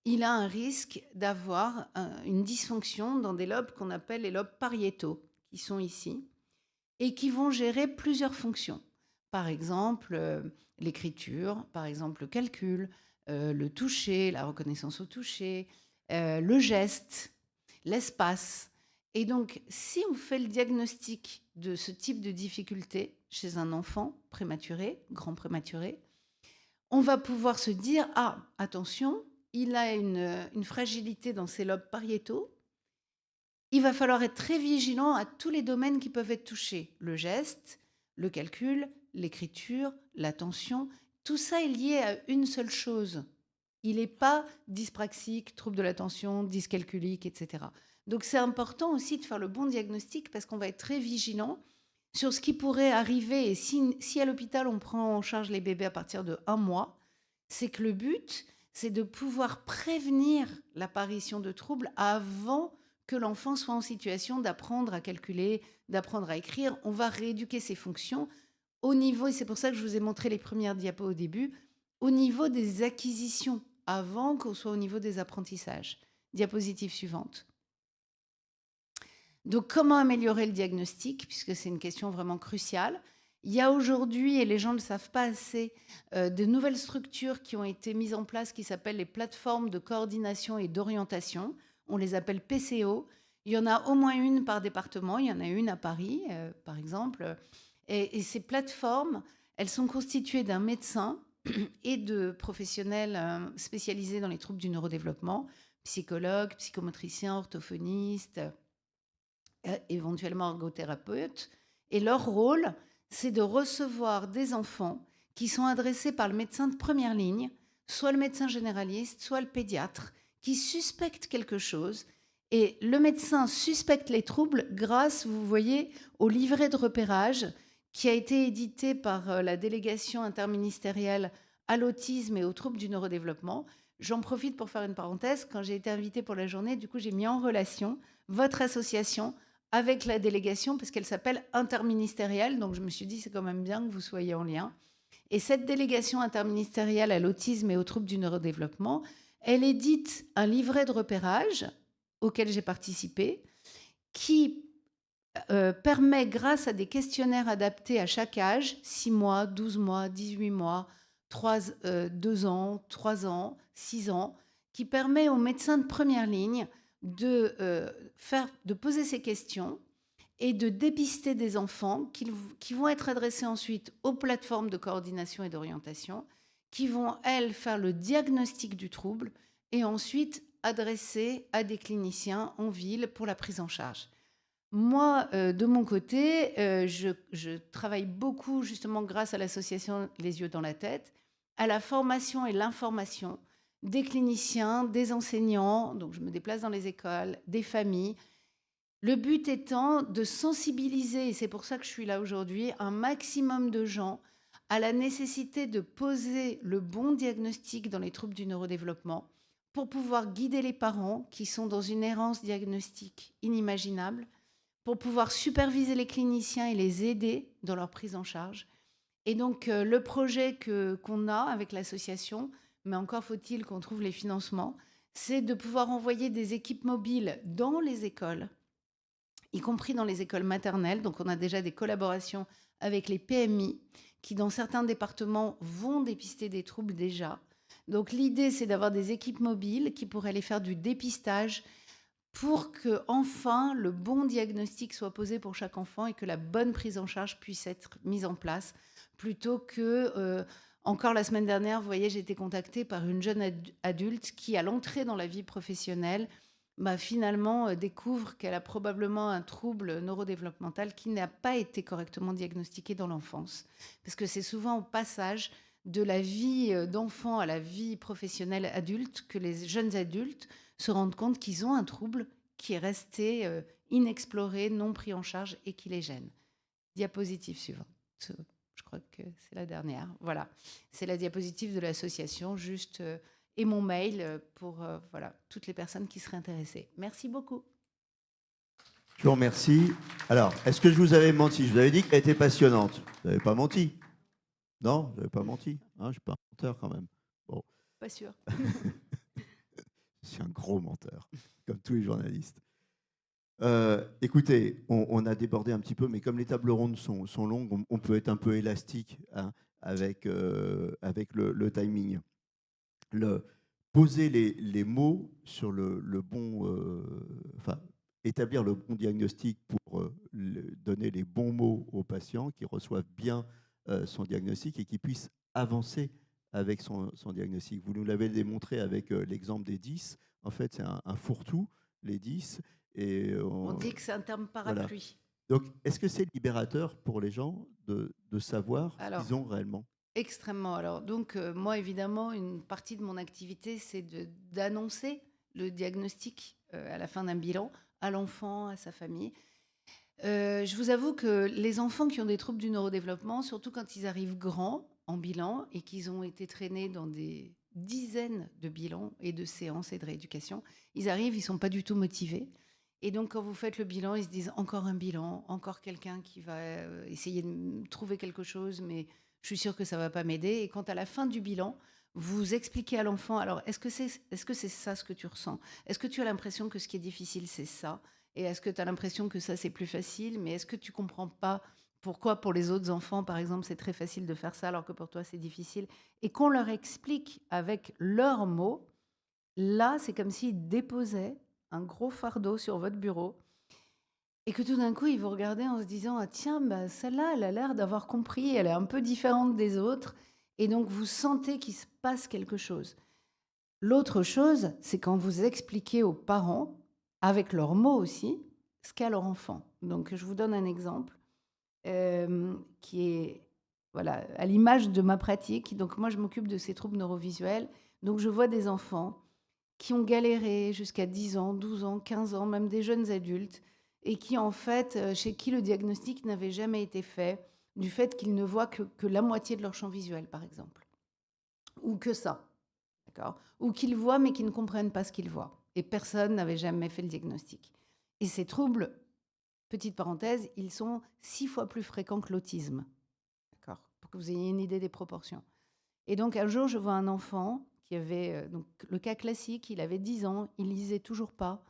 il a un risque d'avoir une dysfonction dans des lobes qu'on appelle les lobes pariétaux, qui sont ici, et qui vont gérer plusieurs fonctions. Par exemple, l'écriture, par exemple, le calcul, le toucher, la reconnaissance au toucher, le geste, l'espace. Et donc, si on fait le diagnostic de ce type de difficulté chez un enfant prématuré, grand prématuré, on va pouvoir se dire, ah, attention, il a une fragilité dans ses lobes pariétaux. Il va falloir être très vigilant à tous les domaines qui peuvent être touchés. Le geste, le calcul, l'écriture, l'attention, tout ça est lié à une seule chose. Il n'est pas dyspraxique, trouble de l'attention, dyscalculique, etc. Donc c'est important aussi de faire le bon diagnostic parce qu'on va être très vigilant sur ce qui pourrait arriver. Et si à l'hôpital, on prend en charge les bébés à partir de 1 mois, c'est que le but, c'est de pouvoir prévenir l'apparition de troubles avant que l'enfant soit en situation d'apprendre à calculer, d'apprendre à écrire. On va rééduquer ses fonctions au niveau, et c'est pour ça que je vous ai montré les premières diapos au début, au niveau des acquisitions, avant qu'on soit au niveau des apprentissages. Diapositive suivante. Donc, comment améliorer le diagnostic, puisque c'est une question vraiment cruciale. Il y a aujourd'hui, et les gens ne le savent pas assez, de nouvelles structures qui ont été mises en place qui s'appellent les plateformes de coordination et d'orientation. On les appelle PCO. Il y en a au moins une par département. Il y en a une à Paris, par exemple. Et ces plateformes, elles sont constituées d'un médecin et de professionnels spécialisés dans les troubles du neurodéveloppement, psychologues, psychomotriciens, orthophonistes, éventuellement ergothérapeutes. Et leur rôle, c'est de recevoir des enfants qui sont adressés par le médecin de première ligne, soit le médecin généraliste, soit le pédiatre, qui suspectent quelque chose. Et le médecin suspecte les troubles grâce, vous voyez, au livret de repérage qui a été édité par la délégation interministérielle à l'autisme et aux troubles du neurodéveloppement. J'en profite pour faire une parenthèse. Quand j'ai été invitée pour la journée, du coup, j'ai mis en relation votre association avec la délégation, parce qu'elle s'appelle interministérielle. Donc, je me suis dit, c'est quand même bien que vous soyez en lien. Et cette délégation interministérielle à l'autisme et aux troubles du neurodéveloppement, elle édite un livret de repérage auquel j'ai participé, qui permet, grâce à des questionnaires adaptés à chaque âge, 6 mois, 12 mois, 18 mois, 2 ans, 3 ans, 6 ans, qui permet aux médecins de première ligne de poser ces questions et de dépister des enfants qui vont être adressés ensuite aux plateformes de coordination et d'orientation, qui vont, elles, faire le diagnostic du trouble et ensuite adresser à des cliniciens en ville pour la prise en charge. Moi, de mon côté, je travaille beaucoup, justement, grâce à l'association Les Yeux dans la tête, à la formation et l'information des cliniciens, des enseignants, donc je me déplace dans les écoles, des familles. Le but étant de sensibiliser, et c'est pour ça que je suis là aujourd'hui, un maximum de gens à la nécessité de poser le bon diagnostic dans les troubles du neurodéveloppement pour pouvoir guider les parents qui sont dans une errance diagnostique inimaginable, pour pouvoir superviser les cliniciens et les aider dans leur prise en charge. Et donc, le projet qu'on a avec l'association, mais encore faut-il qu'on trouve les financements, c'est de pouvoir envoyer des équipes mobiles dans les écoles, y compris dans les écoles maternelles. Donc, on a déjà des collaborations avec les PMI qui, dans certains départements, vont dépister des troubles déjà. Donc, l'idée, c'est d'avoir des équipes mobiles qui pourraient aller faire du dépistage pour que, enfin, le bon diagnostic soit posé pour chaque enfant et que la bonne prise en charge puisse être mise en place, plutôt que, encore la semaine dernière, vous voyez, j'ai été contactée par une jeune adulte qui, à l'entrée dans la vie professionnelle, finalement découvre qu'elle a probablement un trouble neurodéveloppemental qui n'a pas été correctement diagnostiqué dans l'enfance. Parce que c'est souvent au passage de la vie d'enfant à la vie professionnelle adulte que les jeunes adultes se rendent compte qu'ils ont un trouble qui est resté inexploré, non pris en charge et qui les gêne. Diapositive suivante. Je crois que c'est la dernière. Voilà. C'est la diapositive de l'association, juste, et mon mail pour voilà, toutes les personnes qui seraient intéressées. Merci beaucoup. Je vous remercie. Alors, est-ce que je vous avais menti? Je vous avais dit qu'elle était passionnante. Vous n'avez pas menti? Non, je n'avais pas menti. Hein, je ne suis pas un menteur quand même. Bon. Pas sûr. Je suis un gros menteur, comme tous les journalistes. Écoutez, on a débordé un petit peu, mais comme les tables rondes sont longues, on peut être un peu élastique, hein, avec le timing. Poser les mots sur le bon, enfin, établir le bon diagnostic pour donner les bons mots aux patients qui reçoivent bien son diagnostic et qui puissent avancer avec son diagnostic. Vous nous l'avez démontré avec l'exemple des 10. En fait, c'est un fourre-tout, les 10. Et On dit que c'est un terme voilà. parapluie. Donc, est-ce que c'est libérateur pour les gens de savoir ce Alors, qu'ils ont réellement? extrêmement. Alors, donc, moi, évidemment, une partie de mon activité, c'est d'annoncer le diagnostic à la fin d'un bilan à l'enfant, à sa famille. Je vous avoue que les enfants qui ont des troubles du neurodéveloppement, surtout quand ils arrivent grands en bilan et qu'ils ont été traînés dans des dizaines de bilans et de séances et de rééducation. Ils arrivent, ils ne sont pas du tout motivés. Et donc, quand vous faites le bilan, ils se disent encore un bilan, encore quelqu'un qui va essayer de trouver quelque chose, mais je suis sûre que ça ne va pas m'aider. Et quand à la fin du bilan, vous expliquez à l'enfant, alors est-ce que c'est ça ce que tu ressens? Est-ce que tu as l'impression que ce qui est difficile, c'est ça? Et est-ce que tu as l'impression que ça, c'est plus facile? Mais est-ce que tu comprends pas pourquoi pour les autres enfants, par exemple, c'est très facile de faire ça alors que pour toi, c'est difficile? Et qu'on leur explique avec leurs mots, là, c'est comme s'ils déposaient un gros fardeau sur votre bureau et que tout d'un coup, ils vous regardaient en se disant: «Ah tiens, bah, celle-là, elle a l'air d'avoir compris, elle est un peu différente des autres» et donc vous sentez qu'il se passe quelque chose. L'autre chose, c'est quand vous expliquez aux parents, avec leurs mots aussi, ce qu'a leur enfant. Donc je vous donne un exemple, qui est, voilà, à l'image de ma pratique. Donc moi, je m'occupe de ces troubles neurovisuels. Donc je vois des enfants qui ont galéré jusqu'à 10 ans, 12 ans, 15 ans, même des jeunes adultes, et qui en fait, chez qui le diagnostic n'avait jamais été fait, du fait qu'ils ne voient que la moitié de leur champ visuel, par exemple, ou que ça, d'accord? Ou qu'ils voient mais qu'ils ne comprennent pas ce qu'ils voient. Et personne n'avait jamais fait le diagnostic. Et ces troubles, petite parenthèse, ils sont 6 fois plus fréquents que l'autisme, d'accord? Pour que vous ayez une idée des proportions. Et donc un jour, je vois un enfant qui avait, donc le cas classique, il avait 10 ans, il lisait toujours pas,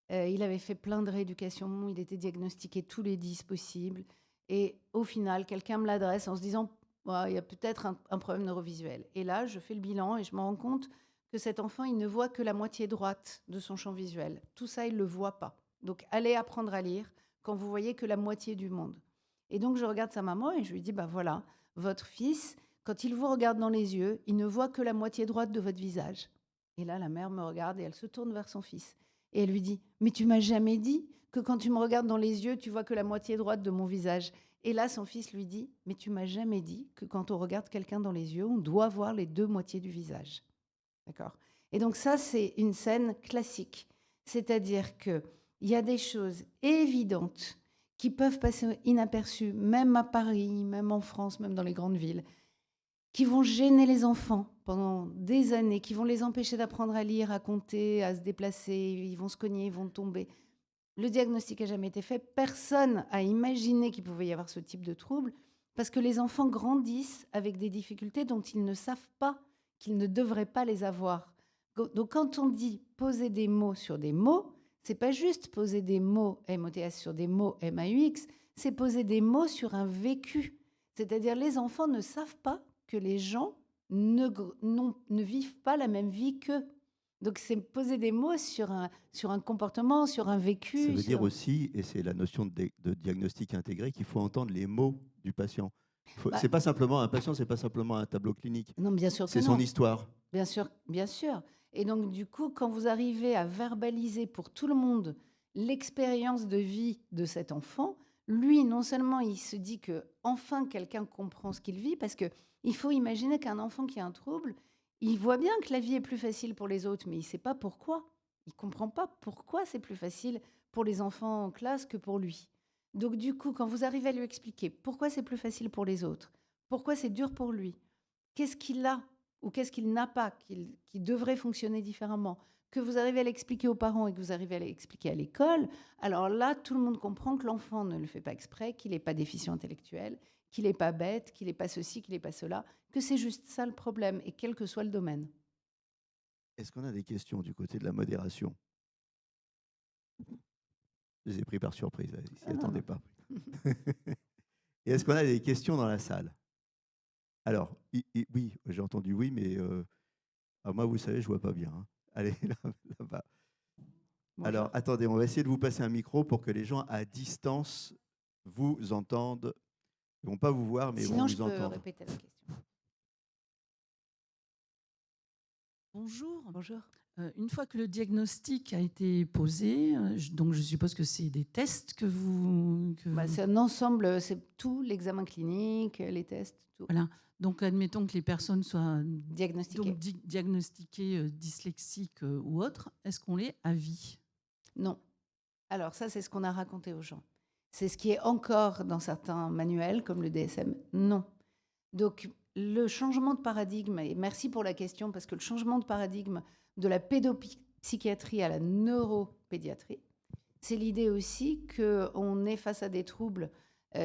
il avait fait plein de rééducation, il était diagnostiqué tous les 10 possibles et au final, quelqu'un me l'adresse en se disant: «Bah, il y a peut-être un problème neurovisuel» et là, je fais le bilan et je me rends compte que cet enfant, il ne voit que la moitié droite de son champ visuel. Tout ça, il le voit pas. Donc allez apprendre à lire quand vous voyez que la moitié du monde. Et donc je regarde sa maman et je lui dis: «Bah, voilà, votre fils, quand il vous regarde dans les yeux, il ne voit que la moitié droite de votre visage». Et là, la mère me regarde et elle se tourne vers son fils et elle lui dit: «Mais tu m'as jamais dit que quand tu me regardes dans les yeux, tu vois que la moitié droite de mon visage?» Et là, son fils lui dit: «Mais tu m'as jamais dit que quand on regarde quelqu'un dans les yeux, on doit voir les 2 moitiés du visage». D'accord? Et donc ça, c'est une scène classique. C'est-à-dire qu'il y a des choses évidentes qui peuvent passer inaperçues, même à Paris, même en France, même dans les grandes villes, qui vont gêner les enfants pendant des années, qui vont les empêcher d'apprendre à lire, à compter, à se déplacer, ils vont se cogner, ils vont tomber. Le diagnostic n'a jamais été fait, personne a imaginé qu'il pouvait y avoir ce type de trouble, parce que les enfants grandissent avec des difficultés dont ils ne savent pas qu'ils ne devraient pas les avoir. Donc quand on dit poser des mots sur des mots, c'est pas juste poser des mots MOTS sur des mots MAUX, c'est poser des mots sur un vécu. C'est-à-dire les enfants ne savent pas que les gens ne vivent pas la même vie qu'eux. Donc c'est poser des mots sur un comportement, sur un Ça vécu, veut dire sur... aussi, et c'est la notion de diagnostic intégré, qu'il faut entendre les mots du patient. Bah, C'est pas simplement un patient, c'est pas simplement un tableau clinique, non, bien sûr que c'est son non. histoire. Bien sûr, bien sûr. Et donc du coup, quand vous arrivez à verbaliser pour tout le monde l'expérience de vie de cet enfant, lui, non seulement il se dit que enfin quelqu'un comprend ce qu'il vit, parce que il faut imaginer qu'un enfant qui a un trouble, il voit bien que la vie est plus facile pour les autres, mais il ne sait pas pourquoi. Il comprend pas pourquoi c'est plus facile pour les enfants en classe que pour lui. Donc du coup, quand vous arrivez à lui expliquer pourquoi c'est plus facile pour les autres, pourquoi c'est dur pour lui, qu'est-ce qu'il a ou qu'est-ce qu'il n'a pas, qui devrait fonctionner différemment, que vous arrivez à l'expliquer aux parents et que vous arrivez à l'expliquer à l'école, alors là, tout le monde comprend que l'enfant ne le fait pas exprès, qu'il n'est pas déficient intellectuel, qu'il n'est pas bête, qu'il n'est pas ceci, qu'il n'est pas cela, que c'est juste ça le problème, et quel que soit le domaine. Est-ce qu'on a des questions du côté de la modération? Je les ai pris par surprise, ils s'y Ah non, attendaient non. pas. Et est-ce qu'on a des questions dans la salle? Alors, oui, j'ai entendu oui, mais moi, vous savez, je vois pas bien, hein. Allez, là-bas. Alors, Bonjour. attendez, on va essayer de vous passer un micro pour que les gens à distance vous entendent. Ils ne vont pas vous voir, mais ils vont Sinon, je vous peux entendre. répéter la question. Bonjour. Bonjour. Une fois que le diagnostic a été posé, donc je suppose que c'est des tests que Bah, c'est un ensemble, c'est tout, l'examen clinique, les tests, tout. voilà. Donc admettons que les personnes soient Diagnostiqué. donc diagnostiquées dyslexiques ou autres, est-ce qu'on les à vie? Non. Alors ça, c'est ce qu'on a raconté aux gens. C'est ce qui est encore dans certains manuels, comme le DSM. Non. Donc, le changement de paradigme, et merci pour la question, parce que le changement de paradigme de la pédopsychiatrie à la neuropédiatrie, c'est l'idée aussi qu'on est face à des troubles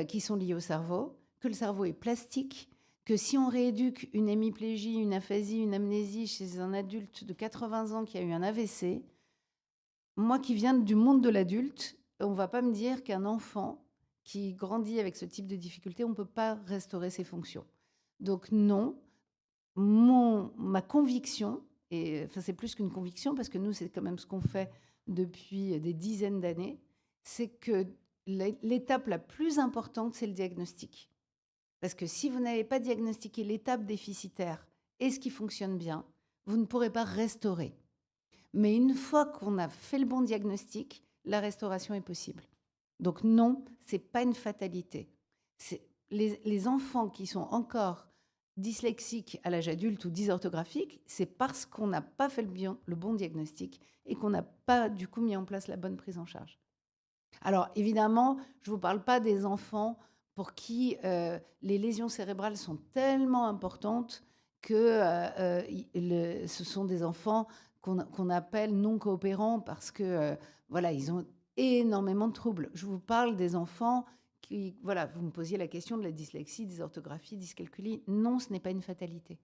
qui sont liés au cerveau, que le cerveau est plastique, que si on rééduque une hémiplégie, une aphasie, une amnésie chez un adulte de 80 ans qui a eu un AVC, moi qui viens du monde de l'adulte, on ne va pas me dire qu'un enfant qui grandit avec ce type de difficulté, on ne peut pas restaurer ses fonctions. Donc non, ma conviction, et enfin, c'est plus qu'une conviction, parce que nous, c'est quand même ce qu'on fait depuis des dizaines d'années, c'est que l'étape la plus importante, c'est le diagnostic. Parce que si vous n'avez pas diagnostiqué l'étape déficitaire et ce qui fonctionne bien, vous ne pourrez pas restaurer. Mais une fois qu'on a fait le bon diagnostic, la restauration est possible. Donc non, ce n'est pas une fatalité. Les enfants qui sont encore dyslexiques à l'âge adulte ou dysorthographiques, c'est parce qu'on n'a pas fait le bon diagnostic et qu'on n'a pas du coup mis en place la bonne prise en charge. Alors évidemment, je ne vous parle pas des enfants pour qui les lésions cérébrales sont tellement importantes que ce sont des enfants qu'on appelle non coopérants parce que voilà, ils ont énormément de troubles. Je vous parle des enfants qui, voilà, vous me posiez la question de la dyslexie, dysorthographie, dyscalculie. Non, ce n'est pas une fatalité.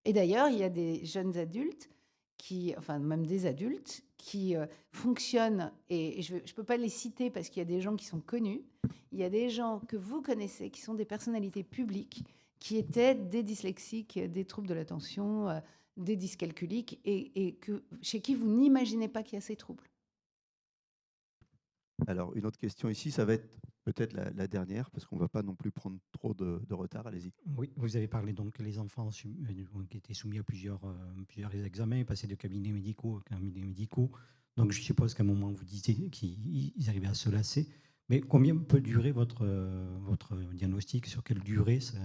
Et d'ailleurs, il y a des jeunes adultes enfin même des adultes qui fonctionnent, et je ne peux pas les citer parce qu'il y a des gens qui sont connus, il y a des gens que vous connaissez qui sont des personnalités publiques qui étaient des dyslexiques, des troubles de l'attention, des dyscalculiques, et chez qui vous n'imaginez pas qu'il y a ces troubles. Alors, une autre question ici, ça va être peut-être la dernière, parce qu'on ne va pas non plus prendre trop de retard. Allez-y. Oui, vous avez parlé donc les enfants qui étaient soumis à plusieurs examens, passés de cabinets médicaux à cabinets médicaux. Donc, je suppose qu'à un moment, vous disiez qu'ils arrivaient à se lasser. Mais combien peut durer votre diagnostic? Sur quelle durée ça...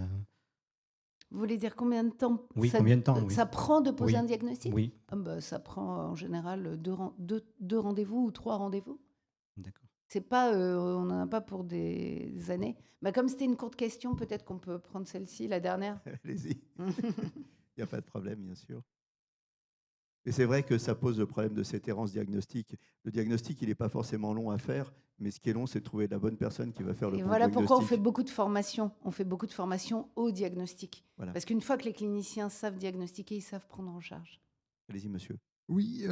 Vous voulez dire combien de temps, combien de temps, ça prend de poser un diagnostic? Oui. Ça prend en général deux rendez-vous ou 3 rendez-vous. D'accord. C'est pas, on n'en a pas pour des années. Comme c'était une courte question, peut-être qu'on peut prendre celle-ci, la dernière. Allez-y. Il n'y a pas de problème, bien sûr. Et c'est vrai que ça pose le problème de cette errance diagnostique. Le diagnostic, il n'est pas forcément long à faire, mais ce qui est long, c'est de trouver la bonne personne qui va faire le bon voilà diagnostic. pourquoi on fait beaucoup de formations. On fait beaucoup de formations au diagnostic. Voilà. Parce qu'une fois que les cliniciens savent diagnostiquer, ils savent prendre en charge. Allez-y, monsieur. Oui,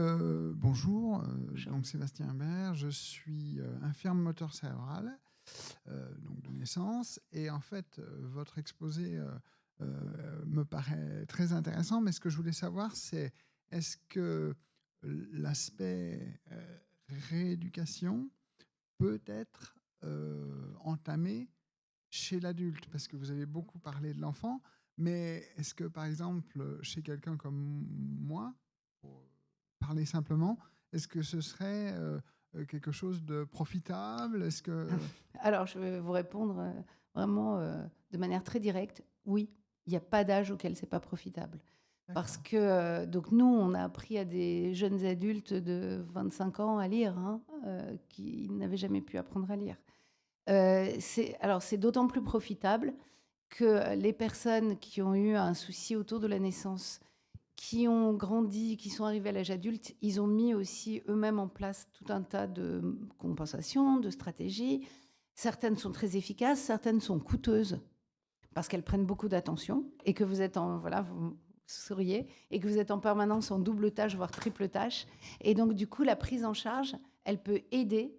bonjour. Donc Sébastien Imbert, je suis infirme moteur cérébral, donc de naissance. Et en fait, votre exposé me paraît très intéressant. Mais ce que je voulais savoir, c'est est-ce que l'aspect rééducation peut être entamé chez l'adulte? Parce que vous avez beaucoup parlé de l'enfant, mais est-ce que, par exemple, chez quelqu'un comme moi, pour parler simplement, est-ce que ce serait quelque chose de profitable? Est-ce que... Alors, je vais vous répondre vraiment de manière très directe. Oui, il n'y a pas d'âge auquel c'est pas profitable. Parce que donc nous, on a appris à des jeunes adultes de 25 ans à lire, qui n'avaient jamais pu apprendre à lire. C'est d'autant plus profitable que les personnes qui ont eu un souci autour de la naissance, qui ont grandi, qui sont arrivés à l'âge adulte, ils ont mis aussi eux-mêmes en place tout un tas de compensations, de stratégies. Certaines sont très efficaces, certaines sont coûteuses parce qu'elles prennent beaucoup d'attention et que vous êtes vous souriez, et que vous êtes en permanence en double tâche, voire triple tâche. Et donc, du coup, la prise en charge, elle peut aider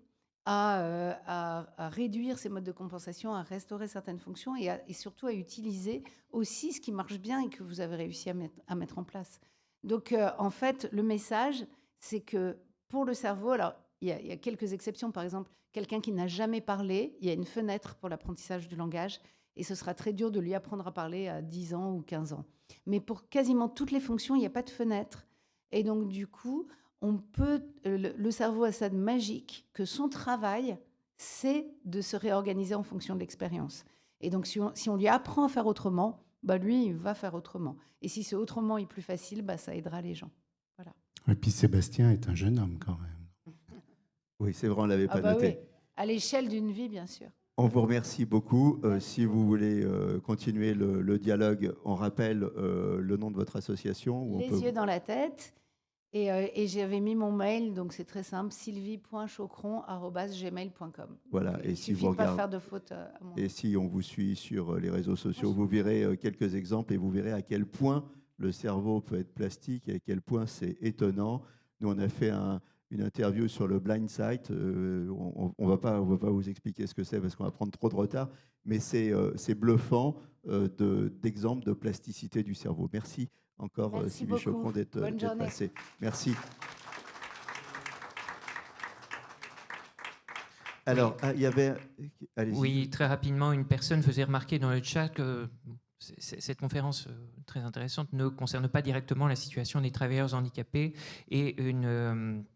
à réduire ces modes de compensation, à restaurer certaines fonctions et surtout à utiliser aussi ce qui marche bien et que vous avez réussi à mettre en place. Donc, en fait, le message, c'est que pour le cerveau, alors il y a quelques exceptions, par exemple, quelqu'un qui n'a jamais parlé, il y a une fenêtre pour l'apprentissage du langage et ce sera très dur de lui apprendre à parler à 10 ans ou 15 ans. Mais pour quasiment toutes les fonctions, il n'y a pas de fenêtre. Et donc, du coup, le cerveau a ça de magique que son travail, c'est de se réorganiser en fonction de l'expérience. Et donc, si on lui apprend à faire autrement, lui, il va faire autrement. Et si c'est autrement et plus facile, ça aidera les gens. Voilà. Et puis Sébastien est un jeune homme quand même. Oui, c'est vrai, on ne l'avait pas noté. Oui. À l'échelle d'une vie, bien sûr. On vous remercie beaucoup. Si vous voulez continuer le dialogue, on rappelle le nom de votre association. Où on Les peut... yeux dans la tête. Et j'avais mis mon mail, donc c'est très simple, sylvie.chocron@gmail.com. Voilà, Donc, et il si suffit vous de pas regardez, faire de faute à mon et nom. si on vous suit sur les réseaux sociaux, vous verrez quelques exemples et vous verrez à quel point le cerveau peut être plastique et à quel point c'est étonnant. Nous, on a fait une interview sur le Blind Sight. On ne va pas vous expliquer ce que c'est parce qu'on va prendre trop de retard, mais c'est bluffant d'exemples de plasticité du cerveau. Merci encore, Merci Sylvie beaucoup. Chocron, d'être Bonne journée. passée. Merci. Alors, il y avait... Allez-y. Oui, très rapidement, une personne faisait remarquer dans le chat que cette conférence très intéressante ne concerne pas directement la situation des travailleurs handicapés, et une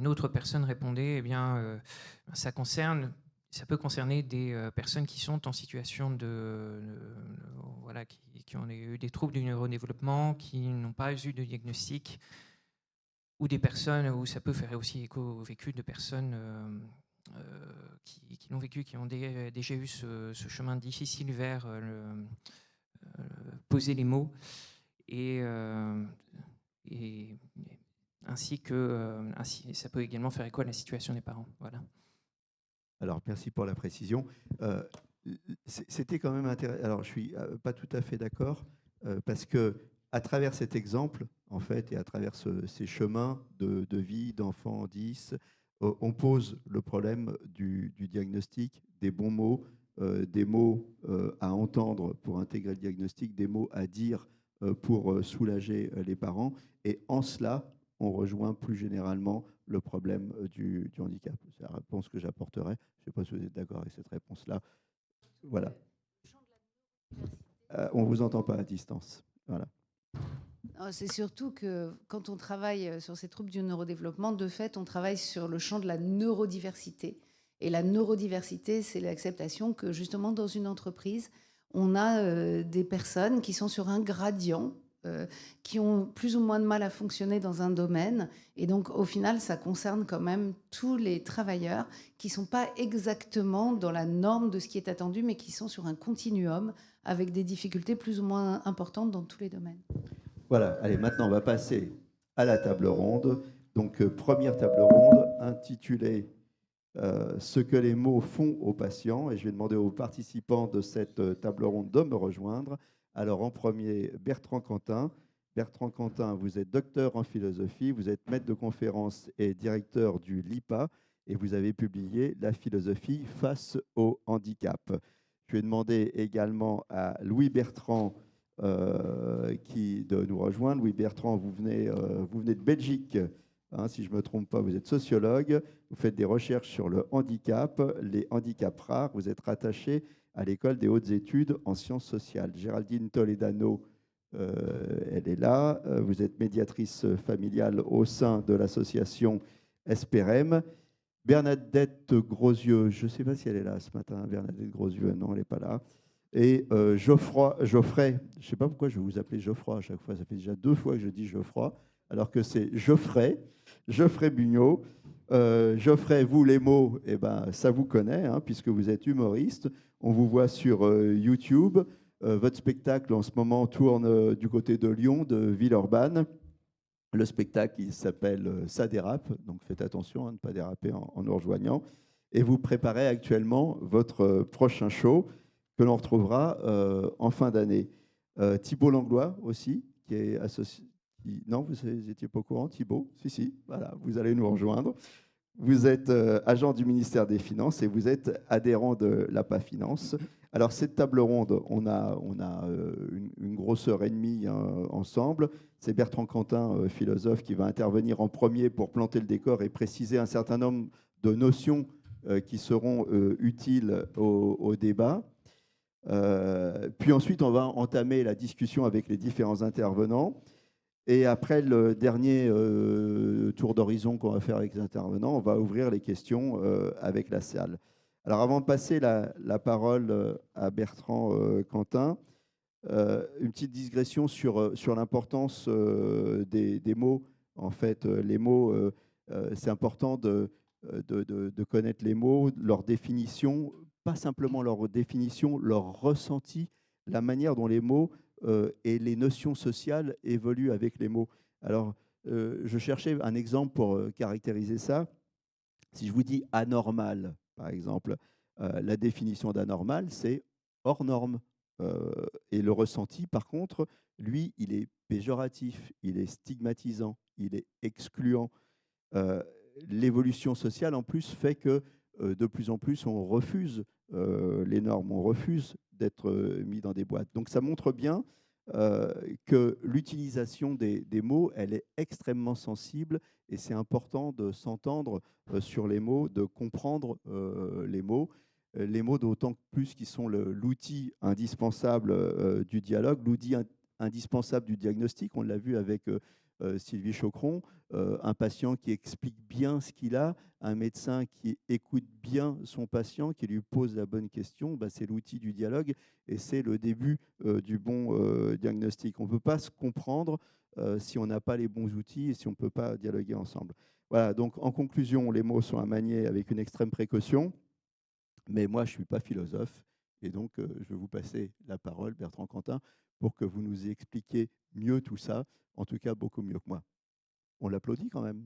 autre personne répondait, eh bien, ça peut concerner des personnes qui sont en situation voilà, qui ont eu des troubles du neurodéveloppement, qui n'ont pas eu de diagnostic, ou des personnes où ça peut faire aussi écho au vécu de personnes qui l'ont vécu, qui ont déjà eu ce chemin difficile vers poser les mots, et ainsi ça peut également faire écho à la situation des parents. Voilà. Alors, merci pour la précision. C'était quand même intéressant. Alors, je suis pas tout à fait d'accord parce que à travers cet exemple, en fait, et à travers ces chemins de vie d'enfants 10, on pose le problème du diagnostic, des bons mots, des mots à entendre pour intégrer le diagnostic, des mots à dire pour soulager les parents. Et en cela, on rejoint plus généralement le problème du handicap. C'est la réponse que j'apporterai. Je ne sais pas si vous êtes d'accord avec cette réponse-là. Voilà. On ne vous entend pas à distance. Voilà. C'est surtout que quand on travaille sur ces troubles du neurodéveloppement, de fait, on travaille sur le champ de la neurodiversité. Et la neurodiversité, c'est l'acceptation que justement dans une entreprise, on a des personnes qui sont sur un gradient, qui ont plus ou moins de mal à fonctionner dans un domaine. Et donc, au final, ça concerne quand même tous les travailleurs qui ne sont pas exactement dans la norme de ce qui est attendu, mais qui sont sur un continuum avec des difficultés plus ou moins importantes dans tous les domaines. Voilà, allez, maintenant on va passer à la table ronde. Donc, première table ronde intitulée Ce que les mots font aux patients. Et je vais demander aux participants de cette table ronde de me rejoindre. Alors, en premier, Bertrand Cantin. Bertrand Cantin, vous êtes docteur en philosophie, vous êtes maître de conférence et directeur du LIPA, et vous avez publié La philosophie face au handicap. Je vais demander également à Louis Bertrand de nous rejoindre. Louis Bertrand, vous venez de Belgique, hein, si je ne me trompe pas, vous êtes sociologue, vous faites des recherches sur le handicap, les handicaps rares, vous êtes rattaché à l'École des hautes études en sciences sociales. Géraldine Toledano, elle est là, vous êtes médiatrice familiale au sein de l'association SPRM. Bernadette Grosieux, je ne sais pas si elle est là ce matin, Bernadette Grosieux, non, elle n'est pas là. Et Geoffrey, je ne sais pas pourquoi je vais vous appeler Geoffroy à chaque fois, ça fait déjà 2 fois que je dis Geoffroy, alors que c'est Geoffrey Bugnot. Geoffrey, vous, les mots, eh ben, ça vous connaît, hein, puisque vous êtes humoriste. On vous voit sur YouTube. Votre spectacle, en ce moment, tourne du côté de Lyon, de Villeurbanne. Le spectacle, il s'appelle Ça dérape, donc faites attention à ne pas déraper en nous rejoignant. Et vous préparez actuellement votre prochain show que l'on retrouvera en fin d'année. Thibault Langlois aussi, qui est associé. Non, vous n'étiez pas au courant, Thibault? Si, voilà, vous allez nous rejoindre. Vous êtes agent du ministère des Finances et vous êtes adhérent de l'APA Finance. Alors, cette table ronde, on a une grosse heure et demie ensemble. C'est Bertrand Cantin, philosophe, qui va intervenir en premier pour planter le décor et préciser un certain nombre de notions qui seront utiles au débat. Puis ensuite, on va entamer la discussion avec les différents intervenants. Et après le dernier tour d'horizon qu'on va faire avec les intervenants, on va ouvrir les questions avec la salle. Alors avant de passer la parole à Bertrand Cantin, une petite digression sur l'importance des mots. En fait, les mots, c'est important de connaître les mots, leur définition, pas simplement leur définition, leur ressenti, la manière dont les mots et les notions sociales évoluent avec les mots. Alors, je cherchais un exemple pour caractériser ça. Si je vous dis anormal, par exemple, la définition d'anormal, c'est hors norme. Et le ressenti, par contre, lui, il est péjoratif, il est stigmatisant, il est excluant. Euh, L'évolution sociale, en plus, fait que de plus en plus, on refuse les normes, on refuse d'être mis dans des boîtes. Donc ça montre bien que l'utilisation des mots, elle est extrêmement sensible et c'est important de s'entendre sur les mots, de comprendre les mots d'autant plus qu'ils sont l'outil indispensable du dialogue, l'outil indispensable du diagnostic. On l'a vu avec Sylvie Chocron, un patient qui explique bien ce qu'il a, un médecin qui écoute bien son patient, qui lui pose la bonne question, bah, c'est l'outil du dialogue et c'est le début du bon diagnostic. On ne peut pas se comprendre si on n'a pas les bons outils et si on ne peut pas dialoguer ensemble. Voilà, donc en conclusion, les mots sont à manier avec une extrême précaution, mais moi je ne suis pas philosophe et donc je vais vous passer la parole, Bertrand Cantin, pour que vous nous expliquiez mieux tout ça, en tout cas beaucoup mieux que moi. On l'applaudit quand même.